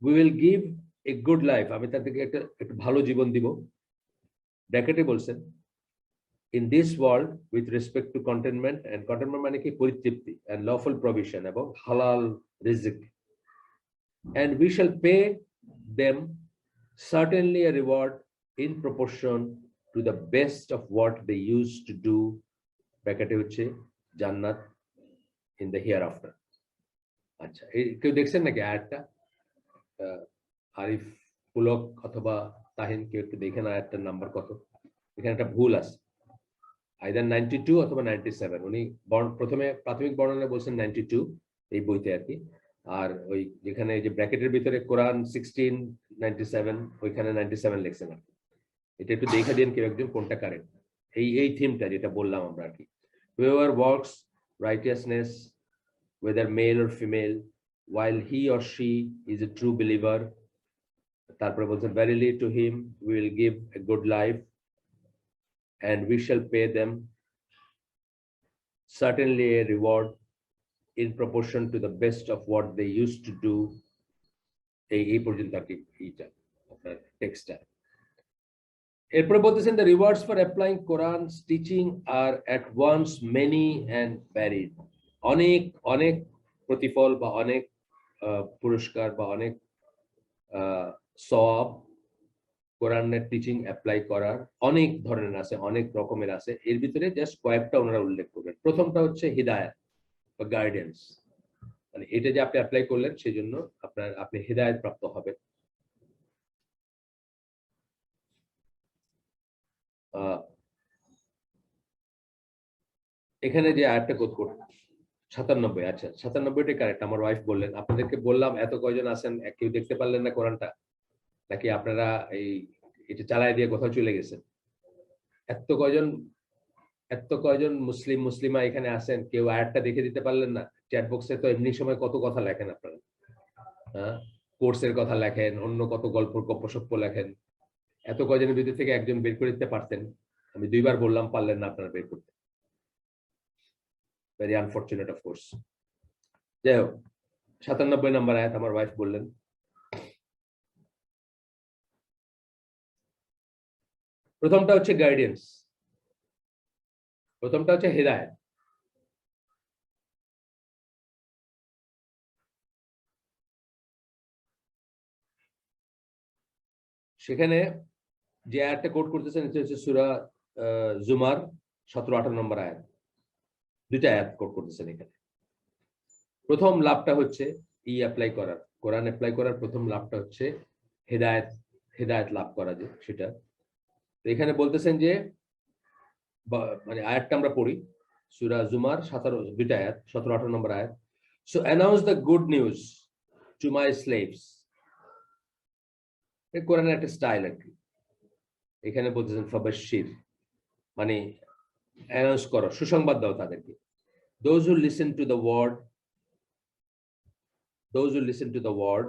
we will give a good life, আমি তাদেরকে একটা ভালো জীবন দিব, ব্র্যাকেটে বলছেন in this world with respect to contentment, and contentment মানে কি, পরিতৃপ্তি, and lawful provision এবং হালাল রিজিক, and we shall pay them certainly a reward in proportion to the best of what they used to do, ব্র্যাকেটে হচ্ছে জান্নাত, in the hereafter। আচ্ছা, কেউ দেখছেন নাকি আয়াতটা? আরিফ, পুলক অথবা তাহিন, কেউ একটু দেখেন আয়াতটার নাম্বার কত? এখানে একটা ভুল আছে, আইদার 92 অথবা 97। উনি প্রথমে প্রাথমিক বর্ণনা বলছেন 92 এই বইতে আর কি, আর ওই যেখানে যে ব্র্যাকেটের ভিতরে কোরআন 1697 ওইখানে 97 লিখছেন আর কি। এটা একটু দেখে দিন কেউ একজন কোনটা কারেক্ট। এই থিমটা যেটা বললাম আমরা আর কি, whoever works righteousness whether male or female while he or she is a true believer, তারপরে বলছেন verily to him we will give a good life and we shall pay them certainly a reward in proportion to the best of what they used to do। এই পর্যন্ত আর কি এইটা আপনার টেক্সটটা। এরপরে বলতেছেন the rewards for applying Quran's teaching are at once many and varied। অনেক অনেক প্রতিফল বা অনেক পুরস্কার বা অনেক সওয়াব কোরআনের টিচিং অ্যাপ্লাই করার অনেক ধরনের আছে, অনেক রকমের আছে। এর ভিতরে জাস্ট কয়েকটা ওনারা উল্লেখ করবেন। প্রথমটা হচ্ছে হিদায়াত বা গাইডেন্স, মানে এটা যে আপনি অ্যাপ্লাই করলেন সেজন্য আপনি হিদায়াত প্রাপ্ত হবেন। এখানে যে আয়াতটা কোট করব 97, আচ্ছা 97টা কারেক্ট, আমার ওয়াইফ বললেন। আপনাদেরকে বললাম এত কয়জন আছেন কেউ দেখতে পারলেন না কোরআনটা, নাকি আপনারা এটা চালায় দিয়ে কোথাও চলে গেছেন? এত কয়জন মুসলিমা এখানে আছেন, কেউ আয়াতটা দেখে দিতে পারলেন না? চ্যাট বক্সে তো এমনি সময় কত কথা লেখেন আপনারা, হ্যাঁ, কোর্সের কথা লেখেন, অন্য কত গল্প গপ্পসপ্প লেখেন। এত কয়জনের ভিতর থেকে একজন বের করে দিতে পারতেন। আমি 2বার বললাম, পারলেন না আপনারা বের করতে। Very unfortunate of course. যাই হোক, 97 নম্বর আয়াত আমার ওয়াইফ বললেন। প্রথমটা হচ্ছে গাইডেন্স, প্রথমটা হচ্ছে হেদায়েত। সেখানে যে আয়াতটা কোট করতেছেন এটা হচ্ছে সূরা জুমার 17-18 নম্বর আয়াত। 2টা আয়াত কোট করতেছেন এখানে। প্রথম লাভটা হচ্ছে অ্যাপ্লাই করার, কোরআন অ্যাপ্লাই করার প্রথম লাভটা হচ্ছে হেদায়েত লাভ করা, যে সেটা। তো এখানে বলতেছেন যে মানে আয়াতটা আমরা পড়ি, সূরা জুমার 2টা আয়াত, 17-18 নম্বর আয়াত। So announce the good news to my slaves. কোরআনের একটা স্টাইল আর কি। এখানে বলতেছেন ফাবাশশির, মানে অ্যানাউন্স করো, সুসংবাদ দাও তাদেরকে। those who listen to the word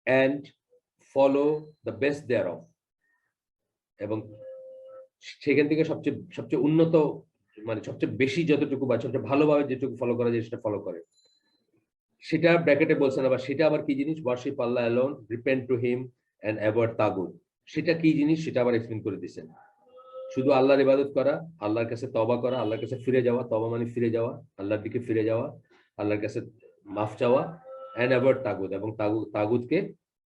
and follow the best thereof, এবং সেখান থেকে সবচেয়ে উন্নত, মানে সবচেয়ে বেশি যতটুকু বা সবচেয়ে ভালোভাবে যেটুকু ফলো করা যায় সেটা ফলো করে, সেটা ব্র্যাকেটে বলছেন। আবার সেটা আবার কি জিনিস? ওয়ার্শিপ আল্লাহ alone, repent to him and avoid তাগুত। সেটা কি জিনিস সেটা আবার এক্সপ্লেইন করে দিয়েছেন। শুধু আল্লাহর ইবাদত করা, আল্লাহর কাছে তওবা করা, আল্লাহর কাছে ফিরে যাওয়া, তওবা মানে ফিরে যাওয়া, আল্লাহর দিকে ফিরে যাওয়া, আল্লাহর কাছে মাফ চাওয়া, এন্ড অ্যাভয়েড তাগুত, এবং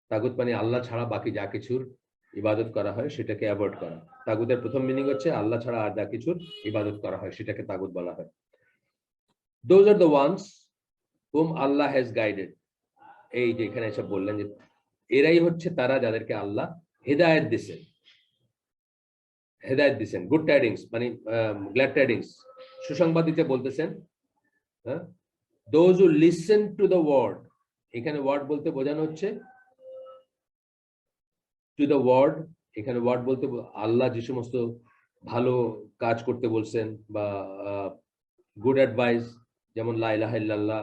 তাগুত মানে আল্লাহ ছাড়া বাকি যা কিছুর ইবাদত করা হয় সেটাকে অ্যাভয়েড করা। তাগুতের প্রথম মিনিং হচ্ছে আল্লাহ ছাড়া আর যা কিছুর ইবাদত করা হয় সেটাকে তাগুত বলা হয়। Those are the ones whom Allah has guided। এই যে এখানে এসে বললেন যে এরাই হচ্ছে তারা যাদেরকে আল্লাহ হেদায়েত দিয়েছেন। গুড টাইডিংস মানে গ্ল্যাড টাইডিংস, সুসংবাদ দিতে বলতেছেন। হ্যাঁ, those who listen to the word, এখানে ওয়ার্ড বলতে বোঝানো হচ্ছে টু দ্য ওয়ার্ড। এখানে ওয়ার্ড বলতে আল্লাহ যে সমস্ত ভালো কাজ করতে বলছেন বা গুড অ্যাডভাইস, যেমন লা ইলাহা ইল্লাল্লাহ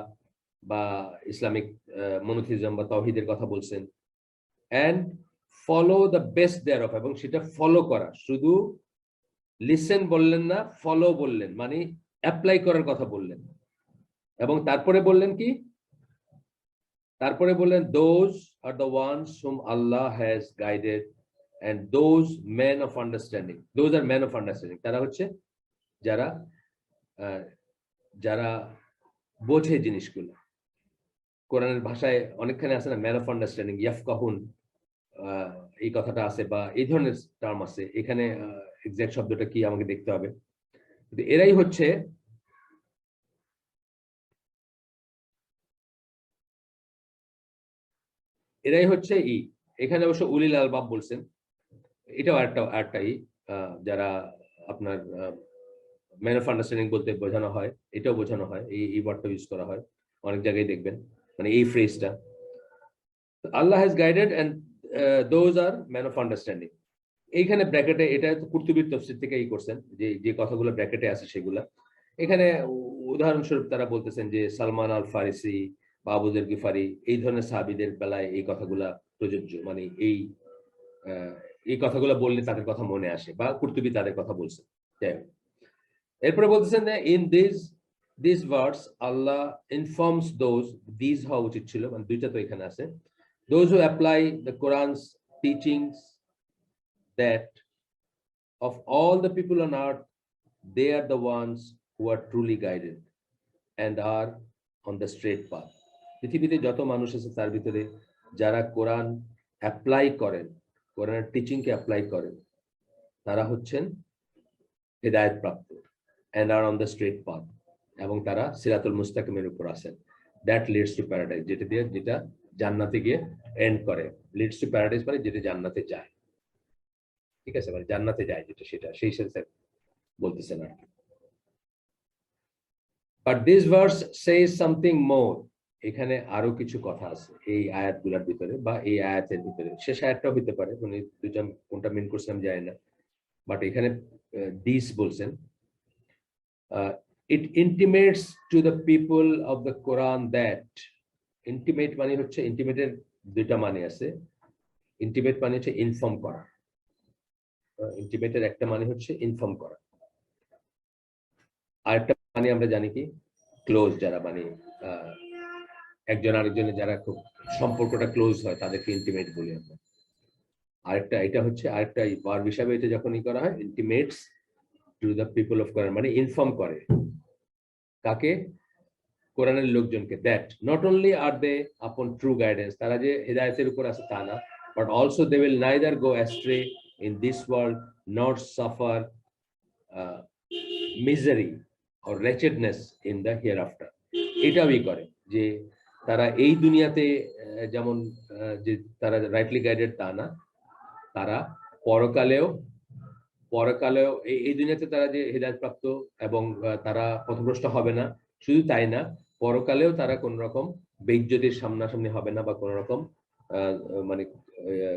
বা ইসলামিক মনোথিজম বা তাওহীদের কথা বলছেন। এন্ড ফলো দ্য বেস্ট দেয়ারঅফ, এবং সেটা ফলো করা। শুধু লিসেন বললেন না, ফলো বললেন, মানে অ্যাপ্লাই করার কথা বললেন। এবং তারপরে বললেন কি? তারপরে বললেন those are the ones whom Allah has guided and those men of understanding, those are men of understanding। তারা হচ্ছে যারা বোঝে জিনিসগুলো। কোরআনের ভাষায় অনেকখানে আছে না, ম্যান অফ আন্ডারস্ট্যান্ডিং, ইয়াফকাহুন, এই কথাটা আছে বা এই ধরনের টার্ম আছে। এখানে এক্সাক্ট শব্দটা কি আমাকে দেখতে হবে। কিন্তু এরাই হচ্ছে এখানে অবশ্য উলিল আলবাব বলছেন, এটাও একটা যারা আপনার ম্যান অফ আন্ডারস্ট্যান্ডিং বলতে বোঝানো হয়, এটাও বোঝানো হয়, এই ওয়ার্ডটা ইউজ করা হয় অনেক জায়গায় দেখবেন, মানে এই ফ্রেজটা Allah has guided and those are man of understanding. এইখানে ব্র্যাকেটে এটা কুরতুবীর তাফসীর থেকে করছেন, যে কথাগুলো ব্র্যাকেটে আছে সেগুলা এখানে উদাহরণস্বরূপ তারা বলতেছেন যে সালমান আল ফারিসি বা আবু যর গিফারি এই ধরনের সাহাবীদের বেলায় এই কথাগুলা প্রযোজ্য, মানে এই কথাগুলো বললে তাদের কথা মনে আসে, বা কুরতুবী তাদের কথা বলছেন। এরপরে বলতেছেন in this verse Allah informs those, this হওয়া উচিত ছিল, মানে দুইটা তো এখানে আছে, those who apply the Quran's teachings that of all the people on earth, they are the ones who are truly guided and are on the straight path. পৃথিবীতে যত মানুষ আছে তার ভিতরে যারা কোরআন অ্যাপ্লাই করেন, কোরআনের টিচিংকে অ্যাপ্লাই করেন, তারা হচ্ছেন হেদায়েত প্রাপ্ত and are on the straight path, এবং তারা সিরাতুল মুস্তাকিমের উপর আছেন। দ্যাট লিডস টু প্যারাডাইস, যেটা জান্নাতে গিয়ে এন্ড করে। লিডস টু প্যারাডাইস মানে যেটা জান্নাতে যায়, ঠিক আছে, মানে জান্নাতে যায় যেটা, সেটা সেই সেন্সে বলতেছেন আর কি। But this verse Sage something more, এখানে আরো কিছু কথা আছে এই আয়াতগুলোর ভিতরে বা এই আয়াতের ভিতরে, শেষ আয়াতটাও হইতে পারে, মানে দুইটা কোনটা মিন করছে আমি জানি না, বাট এখানে দিস বলছেন it intimates to the people of the Quran that, intimate মানে হচ্ছে, ইন্টিমেটের দুইটা মানে আছে, ইন্টিমেট মানে হচ্ছে ইনফর্ম করা, ইন্টিমেটের একটা মানে হচ্ছে ইনফর্ম করা, আরেকটা মানে আমরা জানি কি ক্লোজ, যারা মানে একজন আরেকজনের যারা খুব সম্পর্কটা ক্লোজ হয় তাদেরকে ইন্টিমেট বলি আমরা। আরেকটা এটা হচ্ছে আরেকটা ভার্ব হিসাবে এটা যখনই করা হয়, ইন্টিমেটস টু দ্য পিপল অফ কোরআন, মানে ইনফর্ম করে কাকে, কোরআনের লোকজনকে, দ্যাট নট অনলি আর দে আপন ট্রু গাইডেন্স, তারা যে হেদায়েতের উপর আছে তা না, but also they will neither go astray in this world not suffer misery or wretchedness in the hereafter. এটাই করে যে তারা এই দুনিয়াতে যেমন যে তারা রাইটলি গাইডেড তা না, তারা পরকালেও এই দুনিয়াতে তারা যে হেদায়েত প্রাপ্ত এবং তারা পথভ্রষ্ট হবে না, শুধু তাই না, পরকালেও তারা কোন রকম বেইজ্জতির সামনাসামনি হবে না বা কোন রকম মানে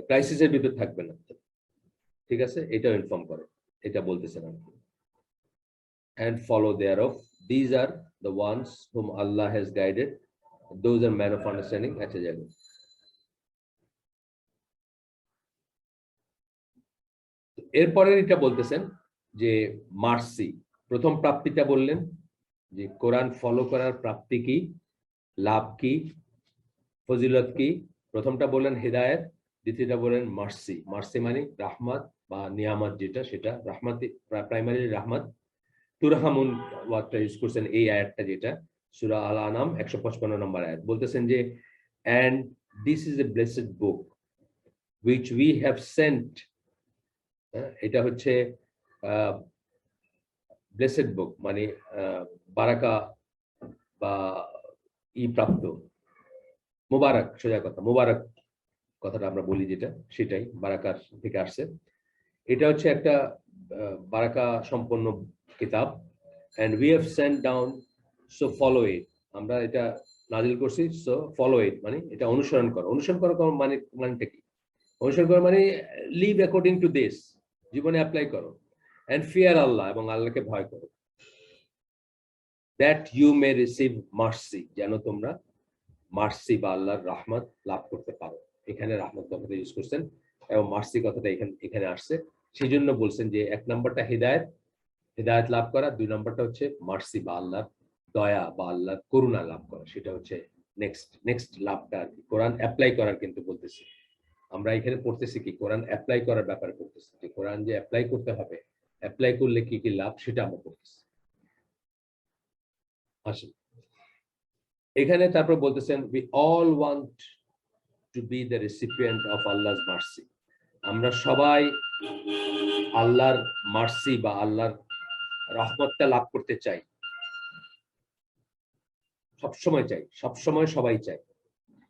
ক্রাইসিসের ভিতর থাকবে না, ঠিক আছে, এটাও ইনফর্ম করে, এটা বলতেছেন আর কি। and follow thereof, these are the ones whom Allah has guided, those are men of understanding। আচ্ছা যাবে, এরপরে এটা বলতেছেন যে মার্সি, প্রথম প্রাপ্তিটা বললেন যে কোরআন ফলো করার প্রাপ্তি কি, লাভ কি, ফজিলত কি। প্রথমটা বললেন হেদায়েত, দ্বিতীয়টা বললেন মার্সি। মার্সি মানে রাহমাত বা নিয়ামত, যেটা সেটা রাহমাত, প্রাইমারি রাহমাত। তুরহামুন ওয়ার্ডটা ইউজ করছেন এই আয়াতটা, যেটা সূরা আল আনাম 155 নম্বর আয়াত, বলতেছেন যে and this is a blessed book which we have sent, এটা হচ্ছে ব্লেসেড বুক মানে বারাকা বা প্রাপ্ত, মুবারক, সোজা কথা মুবারক কথাটা আমরা বলি যেটা, সেটাই বারাকার থেকে আসছে। এটা হচ্ছে একটা বারাকা সম্পন্ন কিতাব, and we have sent down, so follow it, আমরা এটা নাজিল করছি, so follow it মানে এটা অনুসরণ করো। অনুসরণ করো মানেটা কি? অনুসরণ করো মানে লিভ অ্যাকর্ডিং টু দিস, জীবনে অ্যাপ্লাই করো, and fear আল্লাহ, এবং আল্লাহকে ভয় করো, that you may receive mercy, যেন তোমরা মার্সি বা আল্লাহর রহমত লাভ করতে পারো। এখানে রহমত কথাটা ইউজ করছেন এবং মার্সি কথাটা এখানে আসছে, সেই জন্য বলছেন যে এক নম্বরটা হেদায়েত লাভ করা, দুই নম্বরটা হচ্ছে মার্সি বা আল্লাহর দয়া বা আল্লাহর করুণা লাভ করা, সেটা হচ্ছে নেক্সট লাভটা আর কি। কোরআন অ্যাপ্লাই করার কিন্তু বলতেছি, আমরা এখানে পড়তেছি কি কোরআন অ্যাপ্লাই করার ব্যাপারে পড়তেছি, যে কোরআন যে অ্যাপ্লাই করতে হবে, অ্যাপ্লাই করলে কি কি লাভ সেটা আমরা পড়তেছি। আসেন এখানে তারপর বলতেছেন we all want to be the recipient of Allah's mercy, আমরা সবাই আল্লাহর মার্সি বা আল্লাহর রহমতটা লাভ করতে চাই, সবসময় চাই, সবসময় সবাই চাই।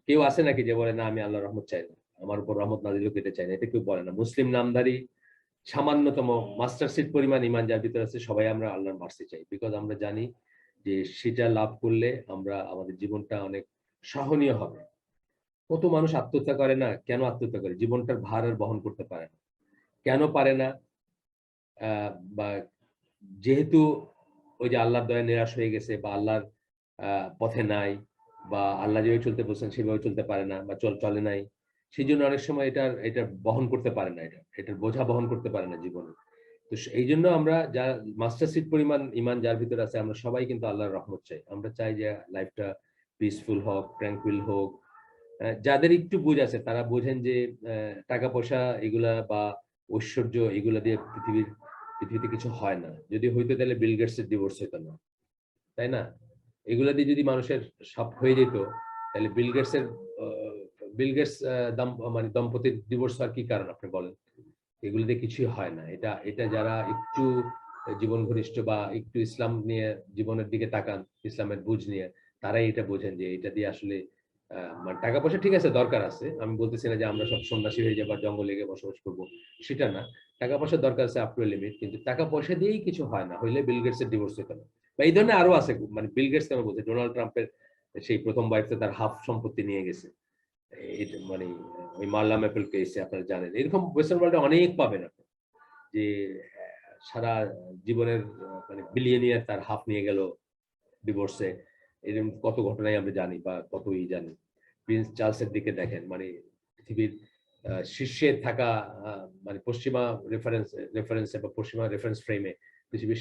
কেউ আছে নাকি যে বলে না আমি আল্লাহর রহমত চাই না, আমার উপর রহমত নাজিল হতে চাই না, এটা কেউ বলে না। মুসলিম নামধারী সামান্যতম মাস্টার সিট পরিমাণ ইমান যার ভিতরে আছে, সবাই আমরা আল্লাহর মার্সি চাই, বিকজ আমরা জানি যে সেটা লাভ করলে আমরা আমাদের জীবনটা অনেক সহনীয় হবে। কত মানুষ আত্মহত্যা করে না, কেন আত্মহত্যা করে? জীবনটার ভার আর বহন করতে পারে না। কেন পারে না? বা যেহেতু ওই যে আল্লাহর দয়া নিরাশ হয়ে গেছে, বা আল্লাহর পথে নাই, বা আল্লাহ যেভাবে চলতে বলছেন সেভাবে চলতে পারে না, বা চলে নাই, সেই জন্য অনেক সময় এটা বহন করতে পারে না, এটার বোঝা বহন করতে পারে না জীবনে। তো এই জন্য আমরা যা মাস্টার সিট পরিমাণ ইমান যার ভিতরে আছে, আমরা সবাই কিন্তু আল্লাহর রহমত চাই। আমরা চাই যে লাইফটা পিসফুল হোক, ট্র্যাঙ্কুইল হোক। যাদের একটু বুঝ আছে তারা বোঝেন যে টাকা পয়সা এগুলা বা ঐশ্বর্য এগুলা দিয়ে পৃথিবীতে কিছু হয় না। যদি হইতো তাহলে বিল গেটসের ডিভোর্স হইতো না, তাই না? এগুলা দিয়ে যদি মানুষের সব হয়ে যেত, তাহলে বিল গেটস মানে দম্পতির ডিভোর্স হওয়ার কি কারণ আপনি বলেন? এগুলো দিয়ে কিছুই হয় না। এটা যারা একটু জীবন ঘনিষ্ঠ বা একটু ইসলাম নিয়ে জীবনের দিকে তাকান, ইসলামের বুঝ নিয়ে, তারাই এটা বোঝেন যে এটা দিয়ে আসলে মানে টাকা পয়সা ঠিক আছে, দরকার আছে। আমি বলতেছি না যে আমরা সব সন্ন্যাসী হয়ে যাবো, জঙ্গলে গিয়ে বসবাস করবো, সেটা না। টাকা পয়সার দরকার আছে আপ টু লিমিট, কিন্তু টাকা পয়সা দিয়েই কিছু হয় না। হইলে বিল গেটস এর ডিভোর্স হতো না, বা এই ধরনের আরো আছে। মানে বিল গেটস কেন বলছে, ডোনাল্ড ট্রাম্পের সেই প্রথম ওয়াইফ তার হাফ সম্পত্তি নিয়ে গেছে। মানে ওই মার্লা ম্যাপেল কেসে আপনারা জানেন, এরকম ওয়েস্টার্ন ওয়ার্ল্ডে অনেক পাবেন আপনি, যে সারা জীবনের মানে বিলিয়নিয়ার তার হাফ নিয়ে গেল ডিভোর্সে। এরকম কত ঘটনাই আমরা জানি, বা কতই জানি। প্রিন্স চার্লসের দিকে দেখেন, মানে পৃথিবীর শীর্ষে থাকা, মানে পশ্চিমা রেফারেন্সে বা পশ্চিমা রেফারেন্স ফ্রেমে পৃথিবীর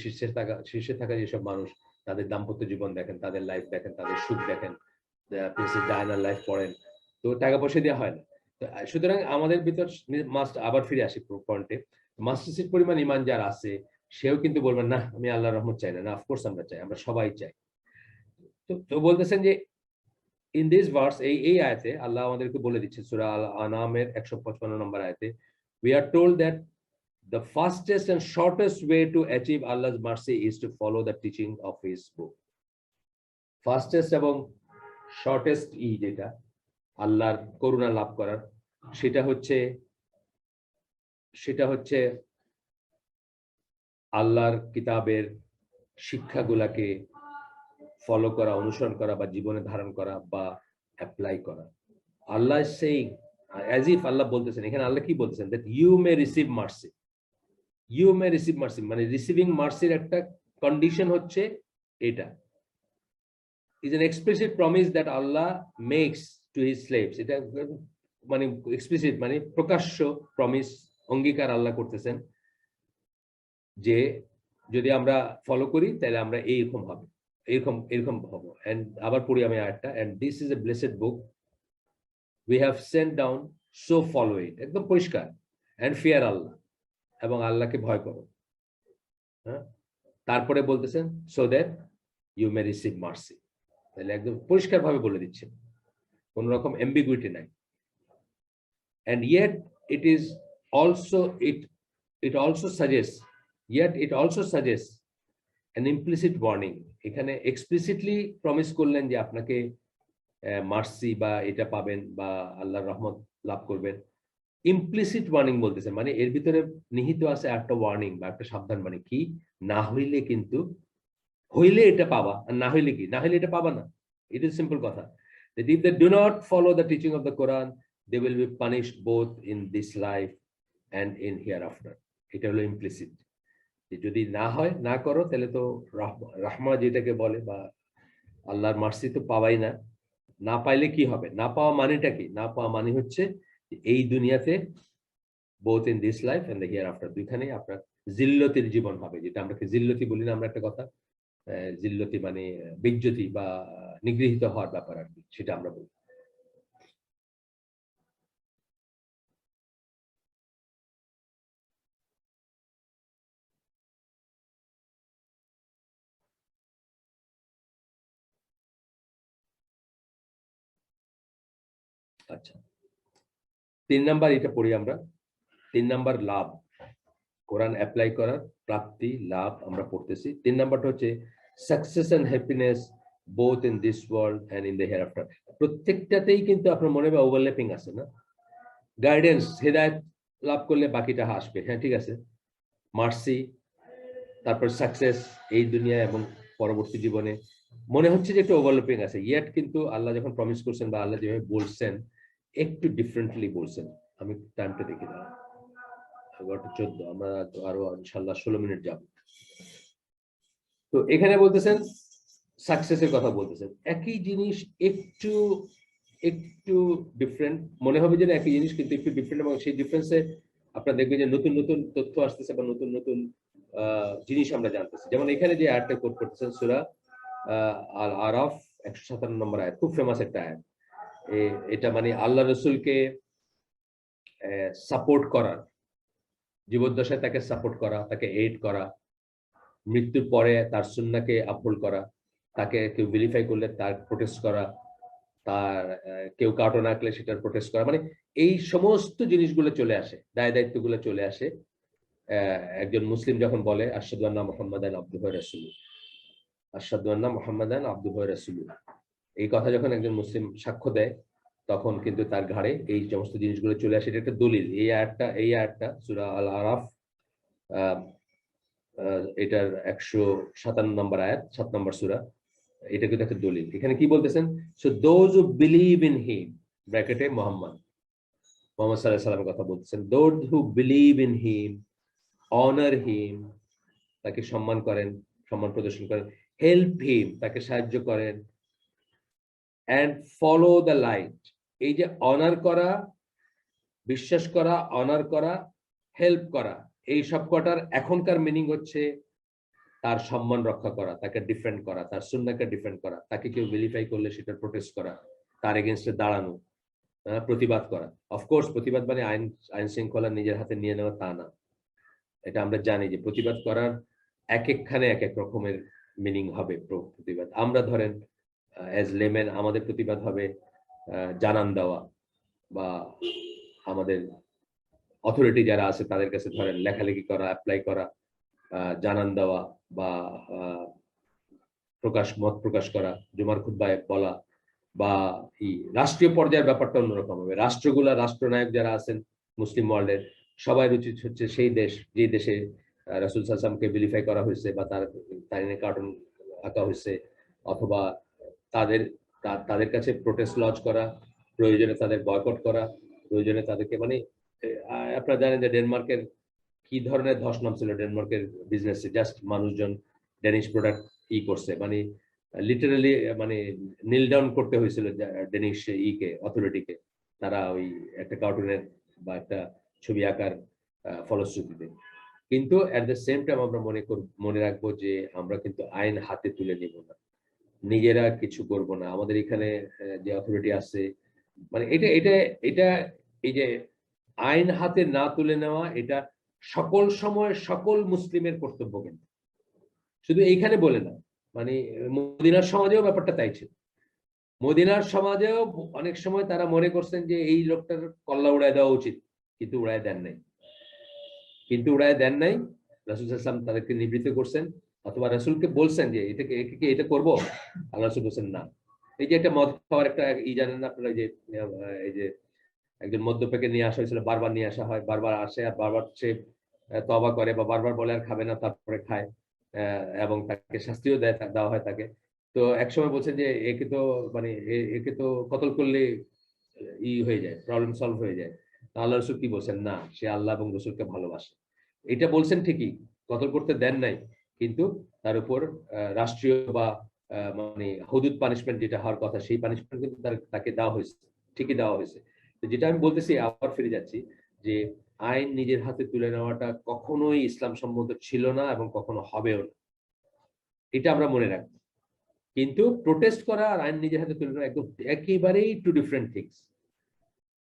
শীর্ষে থাকা যেসব মানুষ, তাদের দাম্পত্য জীবন দেখেন, তাদের লাইফ দেখেন, তাদের সুখ দেখেন। প্রিন্সেস ডায়ানার লাইফ পড়েন, তো টাকা পয়সা দেওয়া হয় না। সুতরাং আমাদের ভিতর মাস্ট, আবার ফিরে আসি পয়েন্টে, মাস্টারসিট পরিমাণ ইমান যার আছে, সেও কিন্তু বলবেন না আমি আল্লাহর রহমত চাই না। অফকোর্স আমরা চাই, আমরা সবাই চাই। তো বলতেছেন যে ইন দিস ভার্স, এই আয়াতে আল্লাহ আমাদেরকে বলে দিচ্ছে, সূরা আল আনামের 155 নম্বর আয়াতে, we are told that the fastest and shortest way to achieve Allah's mercy is to follow the teaching of his book. Fastest এবং শর্টেস্ট যেটা আল্লাহর করুণা লাভ করার, সেটা হচ্ছে আল্লাহর কিতাবের শিক্ষাগুলাকে ফলো করা, অনুসরণ করা, বা জীবনে ধারণ করা, বা অ্যাপ্লাই করা। আল্লাহ সেইং, অ্যাজ ইফ আল্লাহ বলতেছেন, এখানে আল্লাহ কি বলতেছেন, that you may receive mercy. You may receive mercy মানে রিসিভিং মার্সির একটা কন্ডিশন হচ্ছে এটা, is an explicit promise that Allah makes to his slaves. এটা মানে এক্সপ্লিসিট মানে প্রকাশ্য প্রমিস, অঙ্গীকার আল্লাহ করতেছেন যে যদি আমরা ফলো করি তাহলে আমরা এইরকম হবে, এরকম হব। এন্ড আবার পড়ি আমি আয়াতটা, and this is a blessed book we have sent down, so follow it, একদম পরিষ্কার। এন্ড ফিয়ার আল্লাহ, এবং আল্লাহকে ভয় করো। হ্যাঁ, তারপরে বলতেছেন so that you may receive mercy, তাহলে একদম পরিষ্কার ভাবে বলে দিচ্ছেন, কোন রকম অ্যাম্বিগুইটি নাই। and yet it is also it also suggests an implicit warning. এখানে এক্সপ্লিসিটলি প্রমিস করলেন যে আপনাকে মার্সি বা এটা পাবেন, বা আল্লাহর রহমত লাভ করবেন। ইমপ্লিসিট ওয়ার্নিং বলতেছে, মানে এর ভিতরে নিহিত আছে একটা ওয়ার্নিং বা একটা সাবধান, মানে কি, না হইলে কিন্তু, হইলে এটা পাবা, আর না হইলে কি, না হইলে এটা পাবা না। ইট ইজ সিম্পল কথা, that if they do not follow the teaching of the Quran, they will be punished both in this life and in hereafter. এটা হলো ইমপ্লিসিট, যে যদি না হয়, না করো, তাহলে তো রাহমা যেটাকে বলে, বা আল্লাহর মার্সি তো পাবাই না। না পাইলে কি হবে, না পাওয়া মানেটা কি, না পাওয়া মানে হচ্ছে এই দুনিয়াতে both in this life and the hereafter, দুইখানেই আপনার জিল্লতির জীবন হবে, যেটা আমরা জিল্লতি বলি না আমরা একটা কথা, জিল্লতি মানে বেজ্জতি বা নিগৃহীত হওয়ার ব্যাপার আর কি, সেটা আমরা বলি। আচ্ছা, 3 নাম্বার এটা পড়ি আমরা। 3 নাম্বার লাভ, কোরআন অ্যাপ্লাই করার প্রাপ্তি, লাভ আমরা পড়তেছি। 3 নাম্বারটা হচ্ছে success and happiness both in this world and in the hereafter. প্রত্যেকটাতেই কিন্তু আপনার মনে বা ওভারল্যাপিং আছে না, গাইডেন্স, হেদায়েত লাভ করলে বাকিটা আসবে, হ্যাঁ ঠিক আছে। মার্সি, তারপর সাকসেস এই দুনিয়া এবং পরবর্তী জীবনে মনে হচ্ছে যে একটু ওভারল্যাপিং আছে, ইয়েট কিন্তু আল্লাহ যখন প্রমিস করছেন বা আল্লাহ যেভাবে বলছেন একটু ডিফারেন্টলি বলছেন। আমি টাইমটা দেখি না, 11:14, আমরা তো আরো ইনশাল্লাহ 16 মিনিট যাব। তো এখানে বলতেছেন সাকসেসের কথা বলতেছেন, একই জিনিস একটু একটু ডিফারেন্ট মনে হবে, যে একই জিনিস কিন্তু একটু ডিফারেন্ট, এবং সেই ডিফারেন্সে আপনারা দেখবেন যে নতুন নতুন তথ্য আসতেছে বা নতুন নতুন জিনিস আমরা জানতেছি। যেমন এখানে যে আয়াতটা কোট করতেছেন সূরা আল আরাফ 157 নম্বর আয়াত, খুব ফেমাস একটা আয়াত। এটা মানে আল্লাহ রসুলকে সাপোর্ট করার, জীবদ্দশায় তাকে সাপোর্ট করা, তাকে এইড করা, মৃত্যুর পরে তার সুন্নাহকে আপহোল্ড করা, তাকে কেউ ভেরিফাই করলে তার প্রোটেস্ট করা, তার কেউ কার্টুন আঁকলে সেটার প্রোটেস্ট করা, মানে এই সমস্ত জিনিসগুলো চলে আসে, দায় দায়িত্বগুলো চলে আসে একজন মুসলিম যখন বলে আশহাদু আন্না মুহাম্মাদান আবদুহু ওয়া রাসূলুহু, আশহাদু আন্না মুহাম্মাদান আবদুহু ওয়া রাসূলুহু, এই কথা যখন একজন মুসলিম সাক্ষ্য দেয় তখন কিন্তু তার ঘাড়ে এই সমস্ত জিনিসগুলো চলে আসে। এটা একটা দলিল। এই আয়াতটা সূরা আল আরাফ এটার 157 নম্বর আয়াত, 7 নম্বর সূরা, এটা কিন্তু একটা দলিল। এখানে কি বলতেছেন? So those who believe in him, ব্র্যাকেটে মুহাম্মদ সাল্লাল্লাহু আলাইহি সাল্লামের কথা বলতেছেন, those who believe in him, honour him, তাকে সম্মান করেন, সম্মান প্রদর্শন করেন, হেল্প হিম, তাকে সাহায্য করেন, এন্ড ফলো দ্য লাইট। এই যে অনার করা, বিশ্বাস করা, অনার করা, হেল্প করা, এই সব কটার এখনকার মিনিং হচ্ছে তার সম্মান রক্ষা করা, তাকে ডিফেন্ড করা, তার সুন্নাহকে ডিফেন্ড করা, তাকে কেউ ভেরিফাই করলে সেটার প্রোটেস্ট করা, তার এগেইনস্টে দাঁড়ানো, প্রতিবাদ করা। অফকোর্স প্রতিবাদ মানে আইন শৃঙ্খলা নিজের হাতে নিয়ে নেওয়া তা না, এটা আমরা জানি যে প্রতিবাদ করার এক একখানে এক এক রকমের মিনিং হবে। প্রতিবাদ আমরা ধরেন অ্যাজ লেমেন আমাদের প্রতিবাদ হবে জানান দেওয়া, বা আমাদের অথরিটি যারা আছে তাদের কাছে ধরেন লেখালেখি করা, অ্যাপ্লাই করা, জানান দেওয়া, বা মত প্রকাশ করা, জুমার খুতবায় বলা, বা রাষ্ট্রীয় পর্যায়ের ব্যাপারটা অন্যরকম হবে। রাষ্ট্রনায়ক যারা আছেন মুসলিম ওয়ার্ল্ডের, সবাই উচিত হচ্ছে সেই দেশ, যে দেশে রাসূল সাল্লাল্লাহু আলাইহি ওয়াসাল্লামকে ভেরিফাই করা হয়েছে বা তার নিয়ে কার্টুন আঁকা হয়েছে, অথবা তাদের তাদের কাছে প্রোটেস্ট লজ করা, প্রয়োজনে তাদের বয়কট করা, প্রয়োজনে তাদেরকে মানে আপনারা জানেন যে ডেনমার্কের কি ধরনের ধস নামছিল ডেনমার্কের বিজনেসে, জাস্ট মানুষজন ডেনিশ প্রোডাক্ট করছে, মানে লিটারালি মানে নীল ডাউন করতে হয়েছিল ডেনিশ অথরিটিকে, তারা ওই একটা কার্টুনের বা একটা ছবি আঁকার ফলশ্রুতিতে। কিন্তু এট দ্য সেম টাইম আমরা মনে রাখবো যে আমরা কিন্তু আইন হাতে তুলে নিব না, নিজেরা কিছু করব না। আমাদের এখানে যে অথরিটি আছে, মানে এটা এটা এটা এই যে আইন হাতে না তুলে নেওয়া, এটা সকল সময় সকল মুসলিমের কর্তব্য। কিন্তু শুধু এইখানে বলে না, মানে মদিনার সমাজেও ব্যাপারটা তাই ছিল। মদিনার সমাজেও অনেক সময় তারা মনে করছেন যে এই লোকটার কল্লা উড়ায় দেওয়া উচিত, কিন্তু উড়ায় দেন নাই। রাসূল সাল্লাল্লাহু আলাইহি ওয়াসাল্লাম তাদেরকে নিবৃত্ত করছেন, অথবা রাসূলকে বলছেন যে এটা করব, আল্লাহ রাসূল বলছেন না। এই যে একটা মদ খাওয়ার একটা জানেন না আপনারা, যে এই যে একজন মদ্যপাকে নিয়ে আসা হয়েছিল, বারবার নিয়ে আসা হয়, বারবার আসে আর বারবার সে তওবা করে বা বারবার বলে আর খাবে না, তারপরে খায়, এবং তাকে শাস্তিও দেওয়া হয় তাকে। তো একসময় বলছেন যে একে তো মানে একে তো কতল করলে হয়ে যায়, প্রবলেম সলভ হয়ে যায়। আল্লাহ রসুল কি বলছেন? না, সে আল্লাহ এবং রসুলকে ভালোবাসে। এটা বলছেন ঠিকই, কতল করতে দেন নাই, কিন্তু তার উপর রাষ্ট্রীয় বা মানে হুদুদ পানিশমেন্ট যেটা হওয়ার কথা, সেই পানিশমেন্ট কিন্তু তাকে দেওয়া হয়েছে, ঠিকই দেওয়া হয়েছে। যেটা আমি বলতেছি, আবার ফিরে যাচ্ছি, যে আইন নিজের হাতে তুলে নেওয়াটা কখনোই ইসলাম সম্মত ছিল না এবং কখনো হবেও না, এটা আমরা মনে রাখবো। কিন্তু প্রোটেস্ট করা আর আইন নিজের হাতে তুলে নেওয়া একদম একেবারেই টু ডিফারেন্ট থিংস।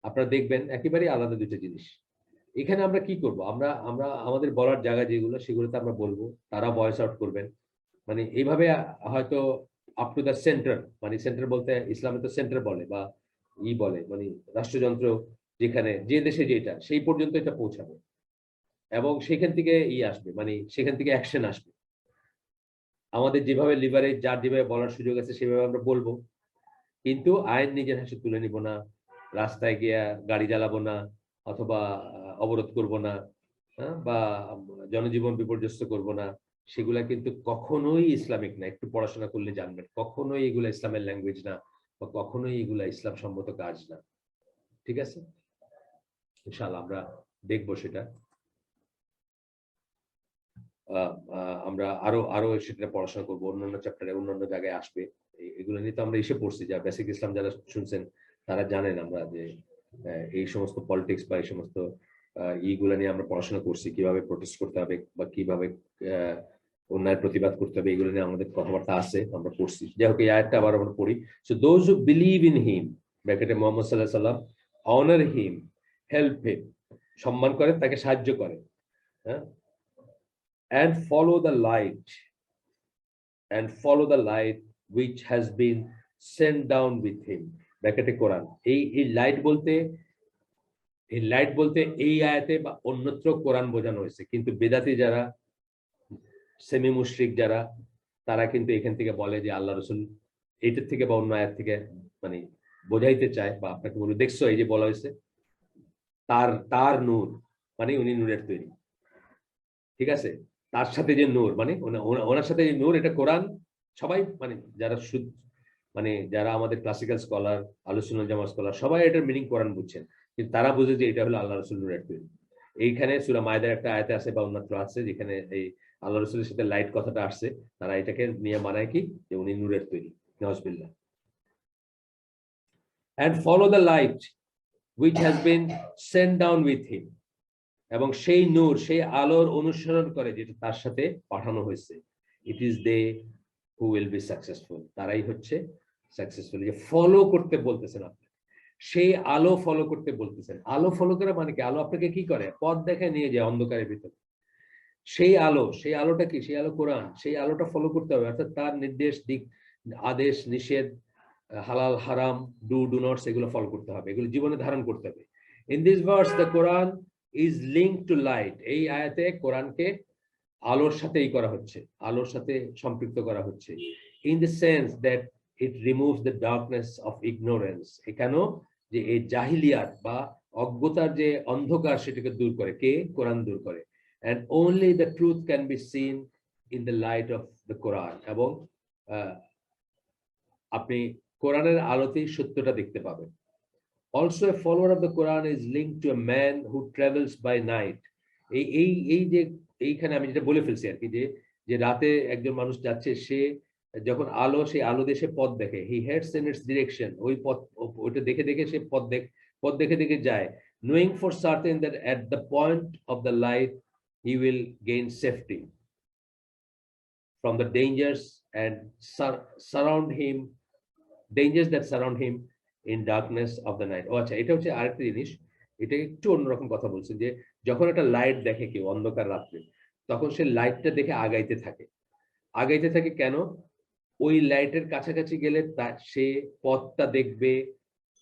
আপনারা দেখবেন একেবারেই আলাদা দুটো জিনিস। এখানে আমরা কি করব? আমরা আমরা আমাদের বলার জায়গা যেগুলো, সেগুলোতে আমরা বলবো, তারা ভয়েস আউট করবেন। মানে এইভাবে হয়তো আপ টু দ্য সেন্টার, মানে সেন্টার বলতে ইসলামে তো সেন্টার বলে বা বলে, মানে রাষ্ট্রযন্ত্র যেখানে যে দেশে যেটা, সেই পর্যন্ত এটা পৌঁছাবে এবং সেখান থেকে আসবে, মানে সেখান থেকে অ্যাকশন আসবে। আমাদের যেভাবে লিভারেজ, যার যেভাবে বলার সুযোগ আছে সেভাবে আমরা বলবো, কিন্তু আইন নিজের হাতে তুলে নিব না, রাস্তায় গিয়া গাড়ি চালাবো না, অথবা অবরোধ করব না, বা জনজীবন বিপর্যস্ত করব না, সেগুলা কিন্তু কখনোই ইসলামিক না। একটু পড়াশোনা করলে জানবেন কখনোই এগুলা ইসলামের ল্যাঙ্গুয়েজ না, বা কখনোই এগুলা ইসলাম সম্মত কাজ না। ঠিক আছে, ইনশাআল্লাহ আমরা দেখবো সেটা। আমরা আরো আরো সেটা পড়াশোনা করবো, অন্যান্য চ্যাপ্টারে অন্যান্য জায়গায় আসবে। এগুলো নিয়ে তো আমরা এসে পড়ছি, যা বেসিক ইসলাম যারা শুনছেন তারা জানেন আমরা যে এই সমস্ত পলিটিক্স বা এই সমস্ত ইগুলো নিয়ে আমরা পড়াশোনা করছি, কিভাবে প্রোটেস্ট করতে হবে বা কিভাবে অন্যায়ের প্রতিবাদ করতে হবে, এগুলো নিয়ে আমাদের কথাবার্তা আছে, আমরা পড়ছি। যাই হোক, এই আয়াতটা আবার আমরা পড়ি। So those who believe in him, ব্র্যাকেটে মুহাম্মদ সাল্লাল্লাহু আলাইহি সাল্লাম, অনার হিম, হেল্প হিম, সম্মান করে, তাকে সাহায্য করে, হ্যাঁ, and follow the light which has been sent down with him, ব্র্যাকেটে কোরআন। এই লাইট বলতে এই আয়াতে বা অন্যত্র কোরআন বোঝানো হয়েছে, কিন্তু বেদাতি যারা, সেমি মুশরিক যারা, তারা কিন্তু এখান থেকে বলে যে আল্লাহ রাসূল এইটার থেকে বা অন্য আয়াত থেকে মানে বোঝাইতে চায়, বা আপনাকে বলে দেখছো এই যে বলা হয়েছে তার নূর, মানে উনি নূরের তৈরি। ঠিক আছে, তার সাথে যে নূর মানে ওনার সাথে যে নূর, এটা কোরআন সবাই মানে যারা আমাদের ক্লাসিক্যাল স্কলার, আহলে সুন্নাত ওয়াল জামাত স্কলার, সবাই এটার মিনিং কোরআন বুঝছেন, কিন্তু তারা বুঝে যে এটা হলো আল্লাহ রাসূল নূরের তৈরি। এইখানে সূরা মায়দার একটা আয়াতে আছে বা অন্যত্র আছে যেখানে এই আল্লাহ রাসূলের সাথে লাইট কথাটা আসছে, তারা এটাকে নিয়ে মানায় কি যে উনি নূরের তৈরি। নাউজুবিল্লাহ। and follow the light which has been sent down with him, এবং সেই নূর, সেই আলোর অনুসরণ করে যেটা তার সাথে পাঠানো হয়েছে। It is they who will be successful, তারাই হচ্ছে সাকসেসফুল। যে ফলো করতে বলতেছেন আপনি, সেই আলো ফলো করতে বলতেছেন। আলো ফলো করা মানে কি? আলো আপনাকে কি করে? পথ দেখায় নিয়ে যায় অন্ধকারের ভিতরে। সেই আলোটা কি? সেই আলো কোরআন। সেই আলোটা ফলো করতে হবে, অর্থাৎ তার নির্দেশ, দিক, আদেশ, নিষেধ, হালাল হারাম, ডু নটস, এগুলো ফলো করতে হবে, এগুলো জীবনে ধারণ করতে হবে। In this verse the Quran is linked to light, এই আয়াতে কোরআনকে আলোর সাথেই করা হচ্ছে, আলোর সাথে সম্পৃক্ত করা হচ্ছে। In the sense that it removes the darkness of ignorance, এখানেও যে এই জাহিলিয়াত বা অজ্ঞতার যে অন্ধকার, সেটাকে দূর করে কে? কোরআন দূর করে। and only the truth can be seen in the light of the Quran, এবং আপনি কোরআনের আলোতেই সত্যটা দেখতে পাবেন। Also a follower of the Quran is linked to a man who travels by night, এই যে এইখানে আমি যেটা বলে ফেলছি আর কি, যে রাতে একজন মানুষ যাচ্ছে, সে যখন সেই আলো দেশে পথ দেখে, he heads in its direction, ওই পথ, ওইটা দেখে দেখে সে পথ দেখে দেখে যায়, knowing for certain that at the point of the light he will gain safety from the dangers and surround him, dangers that surround him in darkness of the night. ও আচ্ছা, এটা হচ্ছে আরেকটা জিনিস, এটা একটু অন্যরকম কথা বলছেন, যে যখন একটা লাইট দেখে কেউ অন্ধকার রাত্রে, তখন সে লাইটটা দেখে আগাইতে থাকে। কেন? ওই লাইটের কাছাকাছি গেলে সে পথটা দেখবে,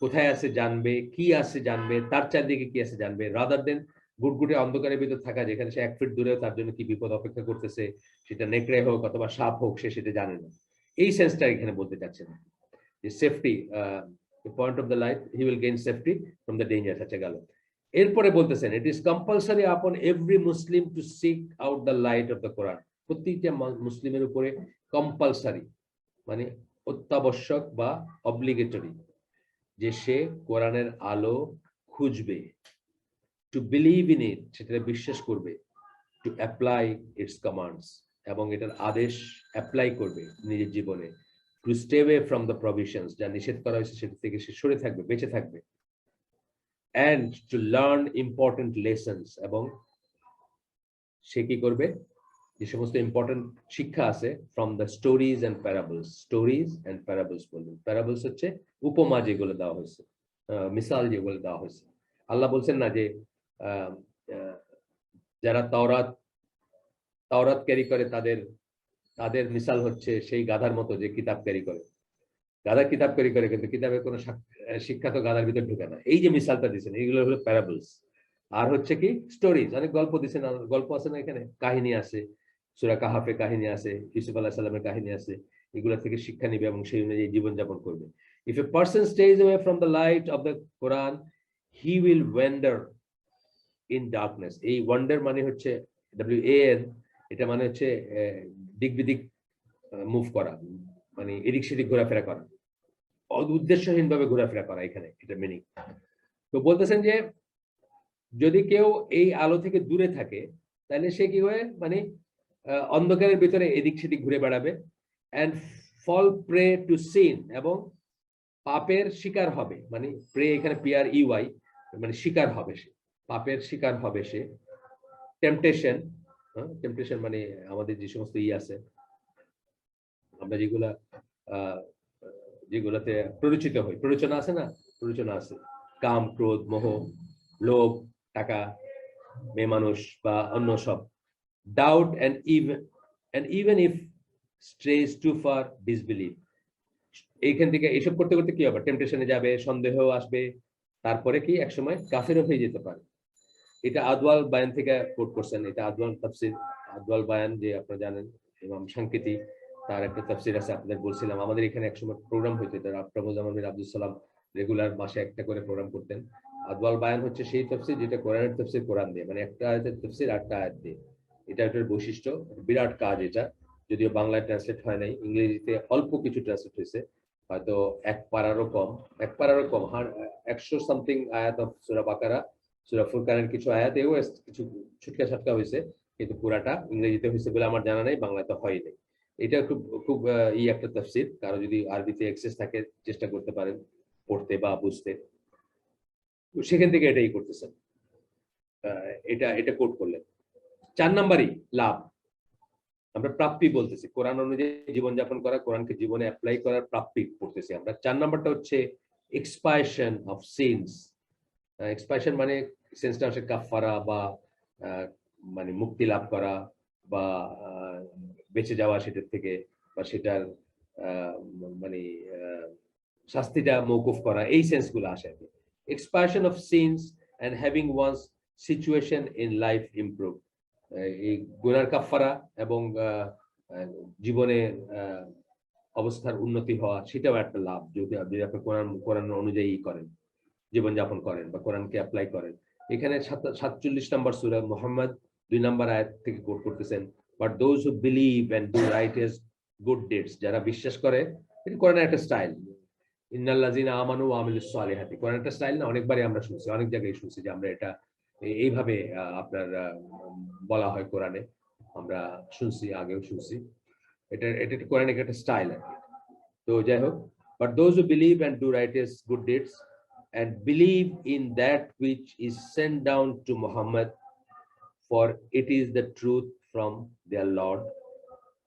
কোথায় আছে জানবে, কি আছে জানবে, তার চারদিকে কি আছে জানবে, রাদার দেন গুটগুটে অন্ধকারের ভিতর থাকা, যেখানে সে 1 ফিট দূরেও তার জন্য কি বিপদ অপেক্ষা করতেছে, সেটা নেকড়ে হোক অথবা সাপ হোক, সে সেটা জানে না। এই সেন্সটা এখানে বলতে চাচ্ছেন যে safety, point of the light, he will gain safety from the danger. আচ্ছা, গেল। এরপরে বলতেছেন, it is compulsory upon every Muslim to seek out the light of the Quran. প্রত্যেকটা মুসলিমের উপরে কম্পালসারি মানে অত্যাবশ্যক বা অব্লিগেটরি, যে সে কোরআনের আলো খুঁজবে, টু বিলিভ ইন ইট, সেটা বিশ্বাস করবে, টু অ্যাপ্লাই ইটস কমান্ডস, এবং এটার আদেশ অ্যাপ্লাই করবে নিজের জীবনে, to stay away from the provisions, যা নিষেধ করা হয়েছে সেটা থেকে সে সরে থাকবে, বেঁচে থাকবে, and to learn important lessons, এবং সে কি করবে? যে সমস্ত ইম্পর্টেন্ট শিক্ষা আছে ফ্রম দ্য স্টোরিজ অ্যান্ড প্যারাবলস বলবেন। প্যারাবলস হচ্ছে উপমা যেগুলো দেওয়া হয়েছে, মিসাল যেগুলো দেওয়া হয়েছে। আল্লাহ বলছেন না যে যারা তাওরাত ক্যারি করে, তাদের মিসাল হচ্ছে সেই গাধার মতো যে কিতাব ক্যারি করে। গাধা কিতাব ক্যারি করে, কিন্তু কিতাবের কোনো শিক্ষা তো গাধার ভিতর ঢুকে না। এই যে মিসালটা দিচ্ছেন, এইগুলো হলো প্যারাবলস। আর হচ্ছে কি স্টোরিজ, অনেক গল্প দিচ্ছেন, গল্প আছে না, এখানে কাহিনী আছে, সূরা কাহাফে কাহিনী আছে, ইউসুফ আলাইহিস সালামের কাহিনী আছে, এগুলো থেকে শিক্ষা নিবে এবং সেই অনুযায়ী জীবনযাপন করবে। If a person stage away from the light of the Quran, he will wonder in darkness. এই ওয়ান্ডার মানে হচ্ছে WAN, এটা মানে হচ্ছে দিক বিদিক মুভ করা, মানে এদিক সেদিক ঘোরাফেরা করা, উদ্দেশ্যহীন ভাবে ঘোরাফেরা করা, এখানে এটা মিনিং। তো বলতেছেন যে যদি কেউ এই আলো থেকে দূরে থাকে তাহলে সে কি হয়, মানে অন্ধকারের ভিতরে এদিক সেদিক ঘুরে বেড়াবে, and fall prey to sin, এবং পাপের শিকার হবে, মানে প্রে এখানে PREY, মানে শিকার হবে সে, পাপের শিকার হবে সে। টেম্পটেশন, টেম্পটেশন মানে আমাদের যে সমস্ত আছে, আমরা যেগুলা যেগুলাতে প্ররোচিত হই, প্ররোচনা আছে না, প্ররোচনা আছে, কাম, ক্রোধ, মোহ, লোভ, টাকা, মেয়ে মানুষ বা অন্য সব। Doubt and even if strays too far, disbelief, এইখান থেকে এইসব করতে করতে কি হবে, টেম্পটেশনে যাবে, সন্দেহ আসবে, তারপরে কি একসময় কাফেরও হয়ে যেতে পারে। এটা আদওয়াল বায়ান থেকে কোট করছেন, এটা আদওয়াল তাফসির, আদওয়াল বায়ান যে আপনারা জানেন, ইমাম শাঙ্কিতি তার একটা তাফসির আছে, আপনাদের বলছিলাম আমাদের এখানে একসময় প্রোগ্রাম হইতো, তার আব্দুল সালাম রেগুলার মাসে একটা করে প্রোগ্রাম করতেন। আদওয়াল বায়ান হচ্ছে সেই তাফসির যেটা কোরআনের তাফসির কোরআন দিয়ে, মানে একটা আয়াতের তাফসির আটটা আয়াত দিয়ে। এটা একটা বৈশিষ্ট্য, বিরাট কাজ এটা, যদিও বাংলায় ট্রান্সলেট হয় নাই, ইংরেজিতে অল্প কিছু ট্রান্সলেট হয়েছে, হয়তো এক পারারও কম, 100 সামথিং আয়াত অফ সূরা বাকারা, সূরা ফুরকানের কিছু আয়াতেও কিছু ছুটকা ছাটকা হয়েছে, কিন্তু পুরাটা ইংরেজিতে হয়েছে বলে আমার জানা নাই, বাংলায় তো হয়নি। এটা খুব খুব একটা তাফসির, কারো যদি আরবিতে অ্যাক্সেস থাকে চেষ্টা করতে পারেন পড়তে বা বুঝতে, সেখান থেকে এটাই করতেছেন, এটা এটা কোট করলেন। 4 নাম্বারই লাভ, আমরা প্রাপ্তি বলতেছি, কোরআন অনুযায়ী জীবনযাপন করা, কোরআনকে জীবনে অ্যাপ্লাই করার প্রাপ্তি পড়তেছি আমরা। 4 নাম্বারটা হচ্ছে এক্সপায়শন অফ সিনস। এক্সপায়শন মানে সেন্সটা হচ্ছে কাফারা বা মানে মুক্তি লাভ করা বা বেঁচে যাওয়া সেটার থেকে, বা সেটার মানে শাস্তিটা মওকুফ করা, এই সেন্সগুলো আসে। Expiation of sins and having one's situation in life improve, এই গুনার কাফারা এবং জীবনে অবস্থার উন্নতি হওয়া, সেটাও একটা লাভ, যদি আপনি কোরআন অনুযায়ী করেন, জীবনযাপন করেন বা কোরআনকে অ্যাপ্লাই করেন। এখানে 47 নম্বর সূরা মুহাম্মদ 2 নম্বর আয়াত থেকে কোট করতেছেন, but those who believe and do righteous good deeds, যারা বিশ্বাস করে, এটা কোরআনের একটা স্টাইল, ইন্নাল্লাযিনা আমানু ওয়া আমিলুস সালিহাতি, কোরআনের একটা স্টাইল না, অনেকবারই আমরা শুনছি, অনেক জায়গায় শুনছি যে আমরা এটা এইভাবে আপনার বলা হয় কোরআনে, আমরা শুনছি, আগেও শুনছি, এটা এটা কোরআনের একটা স্টাইল আর কি। তো যাই হোক, but those who believe and do righteous good deeds and believe in that which is sent down to Muhammad, for it is the truth from their Lord.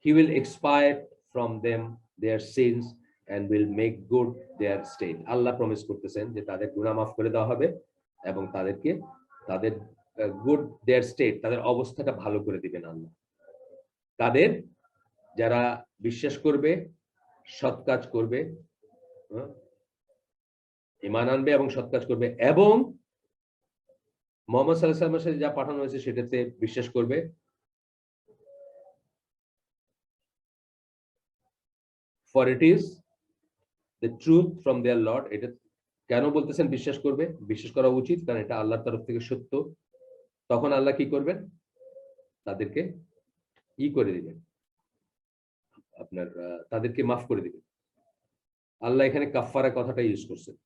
He will expiate from them their sins and will make good their state. Allah promise করতেছেন যে তাদের গুনাহ মাফ করে দেওয়া হবে এবং তাদেরকে তাদের গুড দেয়ার স্টেট, তাদের অবস্থাটা ভালো করে দিবেন আল্লাহ। তাদের যারা বিশ্বাস করবে, সৎ কাজ করবে, ঈমান আনবে এবং সৎ কাজ করবে, এবং মুহাম্মদ সাল্লাল্লাহু আলাইহি ওয়াসাল্লামের সাথে যা পাঠানো হয়েছে সেটাতে বিশ্বাস করবে, for it is the truth from their Lord. এটা কেন বলতেছেন বিশ্বাস করবে, বিশ্বাস করা উচিত, কারণ এটা আল্লাহর তরফ থেকে সত্য। তখন আল্লাহ কি করবেন, তাদেরকে করে দিবেন, আপনার তাদেরকে মাফ করে দিবেন। আল্লাহ এখানে কাফারা কথাটা ইউজ করছেন।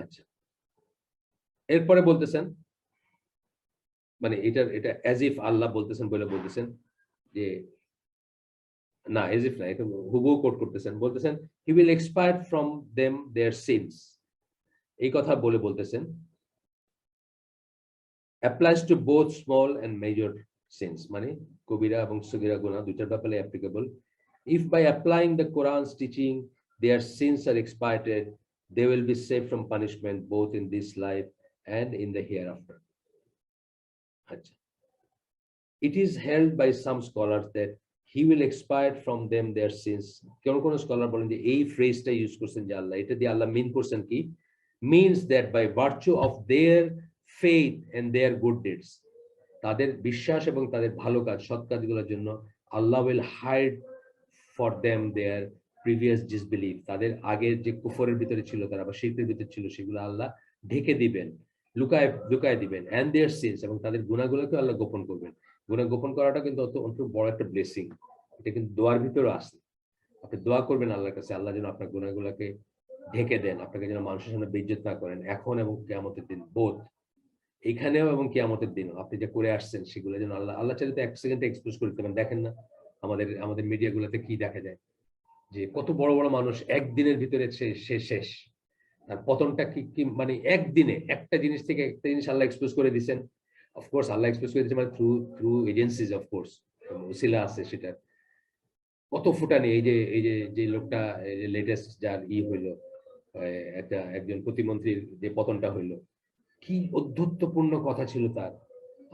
আচ্ছা, এরপরে বলতেছেন, মানে এটা অ্যাজ ইফ আল্লাহ বলতেছেন বলে বলতেছেন যে না, এজ ইফ না, এটা হুবহু কোট করতেছেন, বলতেছেন he will expire from them their sins, এই কথা বলে বলতেছেন applies to both small and major sins, মানে কবিরা এবং সগীরা গুনাহ দুইটার ব্যাপারে applicable. If by applying the Quran's teaching their sins are expiated, they will be saved from punishment both in this life and in the hereafter. Achha. It is held by some scholars that he will expire from them their sins. কোন scholar বলেন যে এই ফ্রেজটা use করছেন যে আল্লাহ, এটা দিয়ে আল্লাহ মিন করছেন কি, means that by virtue of their faith and their good deeds, তাদের বিশ্বাস এবং তাদের ভালো কাজ, সৎ কাজগুলোর জন্য আল্লাহ will hide for them their previous disbelief, তাদের আগের যে কুফরের ভিতরে ছিল, তারা বা শিরকের ভিতরে ছিল, সেগুলো আল্লাহ ঢেকে দিবেন, লুকায় দিবেন, এন্ড দেয়ার সিনস, এবং তাদের গুনাহগুলোকে আল্লাহ গোপন করবেন। গুনাহ গোপন করাটা কিন্তু অত বড় একটা ব্লেসিং। এটা কিন্তু দোয়ার ভিতরে আছে। আপনি দোয়া করবেন আল্লাহর কাছে, আল্লাহ যেন আপনার গুনাহগুলোকে ঢেকে দেন, আপনাকে যেন মানুষের সামনে বেইজ্জত না করেন, এখন এবং কিয়ামতের দিন বোধ, এখানেও এবং কিয়ামতের দিনও আপনি যে করে আসছেন সেগুলো যেন আল্লাহ চাইলে তো 1 সেকেন্ডে এক্সপোজ করে দিতে পারেন। দেখেন না আমাদের মিডিয়া গুলোতে কি দেখা যায়, যে কত বড় বড় মানুষ একদিনের ভিতরে সে শেষ। আর পতনটা কি মানে একদিনে একটা জিনিস থেকে একটা জিনিস আল্লাহ এক্সপোজ করে দিচ্ছেন। অফকোর্স আল্লাহ এক্সপোজ করে দিচ্ছে মানে থ্রু এজেন্সিজ, অফকোর্স ওসিলা আছে সেটা। কত ফুটানি, এই যে লোকটা, এই যে লেটেস্ট যার হইলো, একজন প্রতিমন্ত্রীর যে পতনটা হইলো, কি অধ্যত্বপূর্ণ কথা ছিল তার,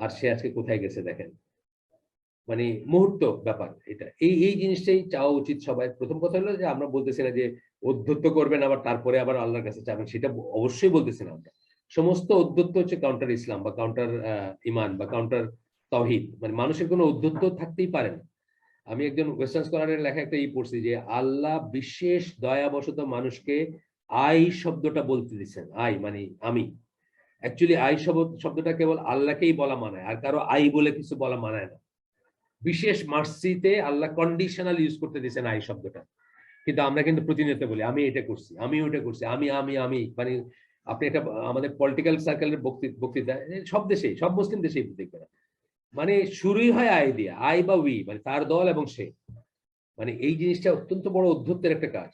আর সে আজকে কোথায় গেছে দেখেন। মানে মুহূর্ত ব্যাপার এটা। এই জিনিসটাই চাওয়া উচিত সবাই। প্রথম কথা হলো যে আমরা বলতেছি না যে অধ্যত্ব করবেন আবার তারপরে আবার আল্লাহর কাছে চাবেন, সেটা অবশ্যই বলতেছি না আমরা। সমস্ত অধ্যত্ব হচ্ছে কাউন্টার ইসলাম বা কাউন্টার ইমান বা কাউন্টার তাওহীদ। মানে মানুষের কোনো অধ্যত্ব থাকতেই পারে না। আমি একজন ওয়েস্টার্ন স্কলারের লেখা একটা পড়ছি যে আল্লাহ বিশেষ দয়াবশত মানুষকে আই শব্দটা বলতে দিচ্ছেন। আই মানে আমি। অ্যাকচুয়ালি আই শব্দটা কেবল আল্লাহকেই বলা মানায়, আর কারো আই বলে কিছু বলা মানায় না। বিশেষ মার্সিতে আল্লাহ কন্ডিশনাল ইউজ করতে দিয়েছেন আই শব্দটা। কিন্তু আমরা কিন্তু প্রতিনিয়ত বলি আমি এটা করছি, আমি ওটা করছি, আমি মানে আপনি এটা আমাদের পলিটিক্যাল সার্কেলের বক্তৃতা সব দেশেই, সব মুসলিম দেশেই দেখবেন, মানে শুরুই হয় আই দিয়ে, আই বা উই, মানে তার দল এবং সে। মানে এই জিনিসটা অত্যন্ত বড় অধ্যত্বের একটা কাজ।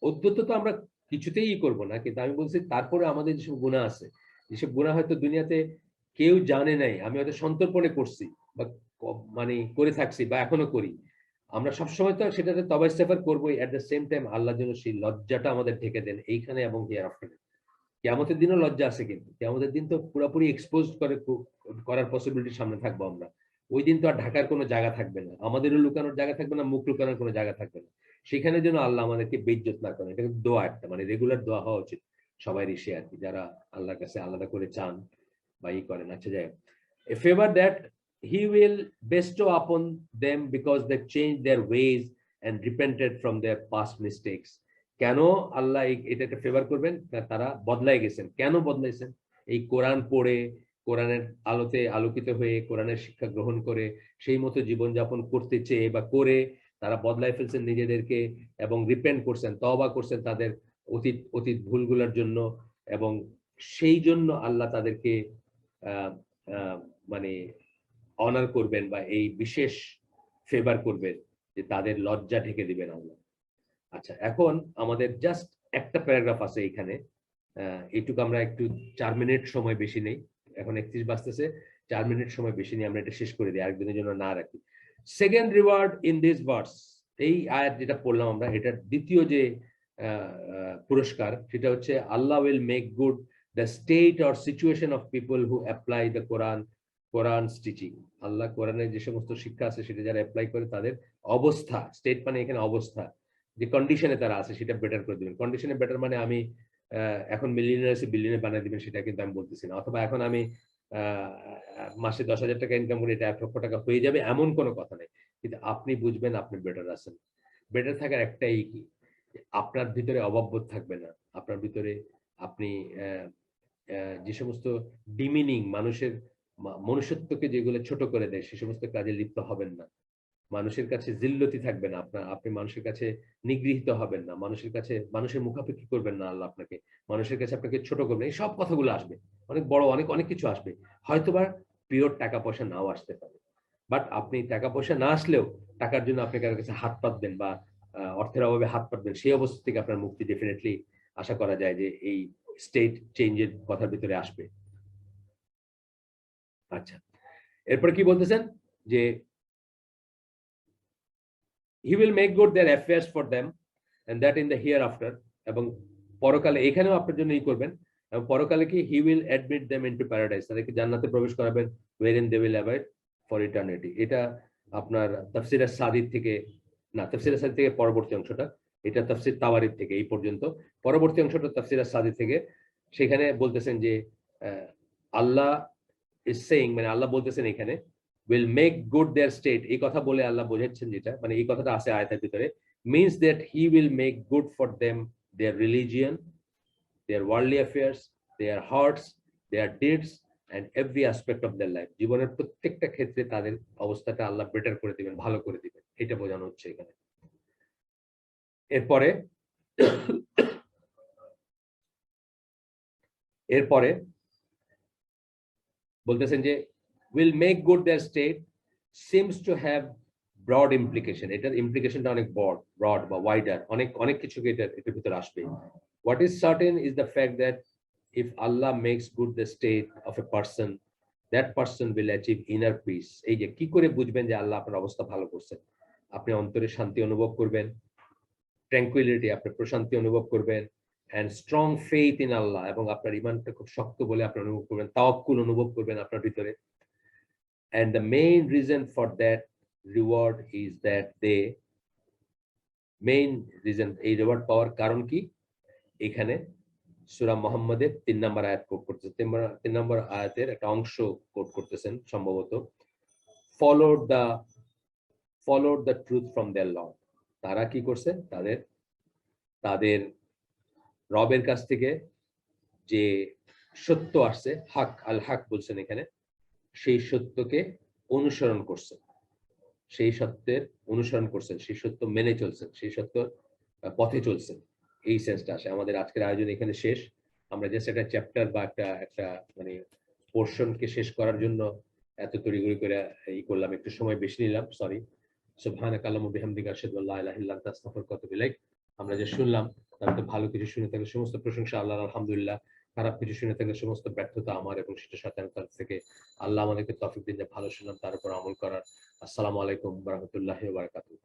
অধ্যত্ব তো আমরা কিছুতেই করব না, কিন্তু আমি বলছি তারপরে আমাদের যেসব গুনাহ আছে, যেসব গুনাহ হয়তো দুনিয়াতে কেউ জানে নাই, আমি হয়তো সন্তর্পণে করছি বা মানে করে থাকছি বা এখনো করি, আমরা সবসময় তো সেটাতে তবা ইস্তেগফার করবোই। এট দ্য সেম টাইম আল্লাহ যেন সেই লজ্জাটা আমাদের ঢেকে দেন এইখানে এবং হিয়ার আফটারে। কিয়ামতের দিনও লজ্জা আছে, কিন্তু কিয়ামতের দিন তো পুরোপুরি এক্সপোজ করার পসিবিলিটির সামনে থাকবো আমরা। ওই দিন তো আর ঢাকার কোনো জায়গা থাকবে না, আমাদেরও লুকানোর জায়গা থাকবে না, মুখ লুকানোর কোনো জায়গা থাকবে না। সেখানে যেন আল্লাহ আমাদেরকে বেইজ্জত না করেন। এটা কিন্তু দোয়া একটা, মানে রেগুলার দোয়া হওয়া উচিত সবারই, সে আর কি, যারা আল্লাহর কাছে আলাদা করে চান বা করেন। আচ্ছা যাই, a favor that he will bestow upon them because they changed their ways and repented from their past mistakes. কেন আল্লাহ এটা একটা ফেভার করবেন? তারা বদলাই গেছেন। কেন বদলাইছেন? এই কোরআন পড়ে, কোরআনের আলোতে আলোকিত হয়ে, কোরআনের শিক্ষা গ্রহণ করে, সেই মতো জীবনযাপন করতে চেয়ে বা করে তারা বদলাই ফেলছেন নিজেদেরকে এবং রিপেন্ট করছেন, তওবা করছেন তাদের অতীত ভুলগুলোর জন্য। এবং সেই জন্য আল্লাহ তাদেরকে আহ আহ মানে অনার করবেন বা এই বিশেষ ফেভার করবেন যে তাদের লজ্জা ঢেকে দিবেন আল্লাহ। আচ্ছা, এখন আমাদের জাস্ট একটা প্যারাগ্রাফ আছে এখানে, এইটুকু আমরা একটু 4 মিনিট সময় বেশি নেই, এখন 31 বাজতেছে, 4 মিনিট সময় বেশি নিয়ে আমরা এটা শেষ করে দিই, আরেকদিনের জন্য না রাখি। Second reward in this verse, এই আয়াত যেটা পড়লাম আমরা, এটার দ্বিতীয় যে পুরস্কার, সেটা হচ্ছে Allah will make good the state or situation of people who apply the Quran's teaching. Allah কোরআনের যে সমস্ত শিক্ষা আছে সেটা যারা অ্যাপ্লাই করে তাদের অবস্থা, স্টেট মানে এখানে অবস্থা, যে কন্ডিশনে তারা আছে সেটা বেটার করে দিবেন। কন্ডিশনে বেটার মানে আমি এখন মিলিয়নার বিলিয়নার বানিয়ে দিবেন সেটা কিন্তু আমি বলতেছি না, অথবা এখন আমি মাসে 10,000 টাকা ইনকাম করে এটা 1 লক্ষ টাকা হয়ে যাবে এমন কোনো কথা নেই। কিন্তু আপনি বুঝবেন আপনি বেটার আছেন। বেটার থাকার একটাই কি, আপনার ভিতরে অভাববোধ থাকবে না, আপনার ভিতরে আপনি যে সমস্ত ডিমিনিং মানুষের মনুষ্যত্বকে যেগুলো ছোট করে দেয় সে সমস্ত কাজে লিপ্ত হবেন না। মানুষের কাছে জিল্লতি থাকবে না আপনার, আপনি মানুষের কাছে নিগৃহীত হবেন না, মানুষের কাছে মানুষের মুখাপেক্ষি করবেন না আল্লাহ আপনাকে, মানুষের কাছে আপনাকে ছোট করবেন। এই সব কথাগুলো আসবে, অনেক বড় অনেক কিছু আসবে, হয়তোবা পিওর টাকা পয়সা নাও আসতে পারে। বাট আপনি টাকা পয়সা না আসলেও টাকার জন্য আপনি কারোর কাছে হাত পাতবেন বা অর্থের অভাবে হাত পাতবেন, সেই অবস্থা থেকে আপনার মুক্তি ডেফিনেটলি আশা করা যায় যে এই স্টেট চেঞ্জের কথার ভিতরে আসবে। আচ্ছা, এরপরে কি বলতেছেন যে he will make good their affairs for them and that in the hereafter, এবং পরকালে এখানেও আপনার জন্য করবেন, এবং পরকালে কি he will admit them into paradise, তাদেরকে জান্নাতে প্রবেশ করাবেন, wherein they will abide for eternity। এটা আপনার তাফসির আস-সাদির থেকে, না তাফসির আস-সাদির থেকে পরবর্তী অংশটা, এটা তাফসির তাওয়ারিদ থেকে এই পর্যন্ত, পরবর্তী অংশটা তাফসির আস-সাদির থেকে। সেখানে বলতেছেন যে আল্লাহ is saying, মানে আল্লাহ বলতেছেন এখানে will make good their state, এই কথা বলে আল্লাহ বোঝাচ্ছেন যেটা, মানে এই কথাটা আছে আয়াতের ভিতরে, means that he will make good for them their religion, their worldly affairs their hearts, their deeds, and every aspect of their life. জীবনের প্রত্যেকটা ক্ষেত্রে তাদের অবস্থাটা আল্লাহ বেটার করে দিবেন, ভালো করে দিবেন, এটা বোঝানো হচ্ছে এখানে। এরপরে এরপরে বলতেছেন যে will make good their state seems to have broad implication. এটার ইমপ্লিকেশনটা অনেক ব্রড বা ওয়াইডার, অনেক অনেক কিছু এটার ভিতরে আসবে। What is certain is the fact that if Allah makes good the state of a person, that person will achieve inner peace. এই যে কি করে বুঝবেন যে আল্লাহ আপনার অবস্থা ভালো করছেন? আপনি অন্তরে শান্তি অনুভব করবেন, ট্র্যাঙ্কুইলিটি, আপনি প্রশান্তি অনুভব করবেন, and strong faith in Allah, এবং আপনার ঈমানটা খুব শক্ত বলে আপনি অনুভব করবেন, তাওয়াক্কুল অনুভব করবেন আপনার ভিতরে। And the main reason for that reward is that main reason এই রিওয়ার্ড পাওয়ার কারণ কি? এখানে সূরা মুহাম্মদের 3 নম্বর আয়াত কোট করতেছেন, 3 নম্বর আয়াতের একটা অংশ কোট করতেছেন সম্ভবত, followed the truth from their Lord. তারা কি করছে? তাদের রবের কাছ থেকে যে সত্য আসছে, হক, আল হক বলছেন এখানে, সেই সত্যকে অনুসরণ করছেন, সেই সত্যের অনুসরণ করছেন, সেই সত্য মেনে চলছেন, সেই সত্য পথে চলছেন, এই সেন্সটা আসে। আমাদের আজকের আয়োজন এখানে শেষ। আমরা জাস্ট একটা চ্যাপ্টার বা একটা মানে পোর্শনকে শেষ করার জন্য এত তড়িঘড়ি করে এই করলাম, একটু সময় বেশি নিলাম, সরি। সুবহানাকা আল্লাহুম্মা বিহামদিকা আশহাদু আল্লা ইলাহা ইল্লা আনতা আস্তাগফিরুকা ওয়া আতুবু ইলাইক। আমরা যে শুনলাম তার তো ভালো কিছু শুনে থাকলে সমস্ত প্রশংসা আল্লাহর, আলহামদুলিল্লাহ। খারাপ কিছু শুনে থাকলে সমস্ত ব্যর্থতা আমার এবং সেটা শয়তানের তরফ থেকে। আল্লাহ আমাদেরকে তৌফিক দিন যে ভালো শুনলাম তার উপর আমল করার। আসসালামু আলাইকুম ওয়া রাহমাতুল্লাহি ওয়া বারাকাতুহু।